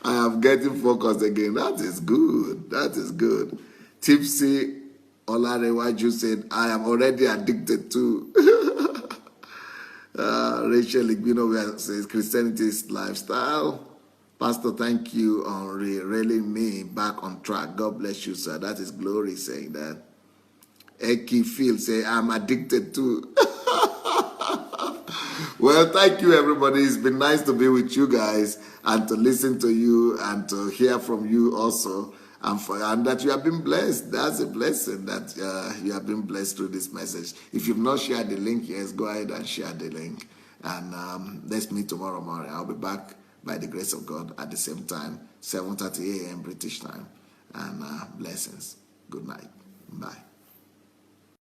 I am getting focused again. That is good. That is good. Tipsy Olarewaju said, I am already addicted to. Rachel Igbino says, Christianity is lifestyle. Pastor, thank you on railing me back on track. God bless you, sir. That is glory saying that. Eki Phil say, I'm addicted to. Well, thank you, everybody. It's been nice to be with you guys and to listen to you and to hear from you also. And that you have been blessed. That's a blessing that you have been blessed through this message. If you've not shared the link, yes, go ahead and share the link. And let's meet tomorrow morning. I'll be back by the grace of God at the same time, 7:30 a.m. British time. And blessings. Good night. Bye.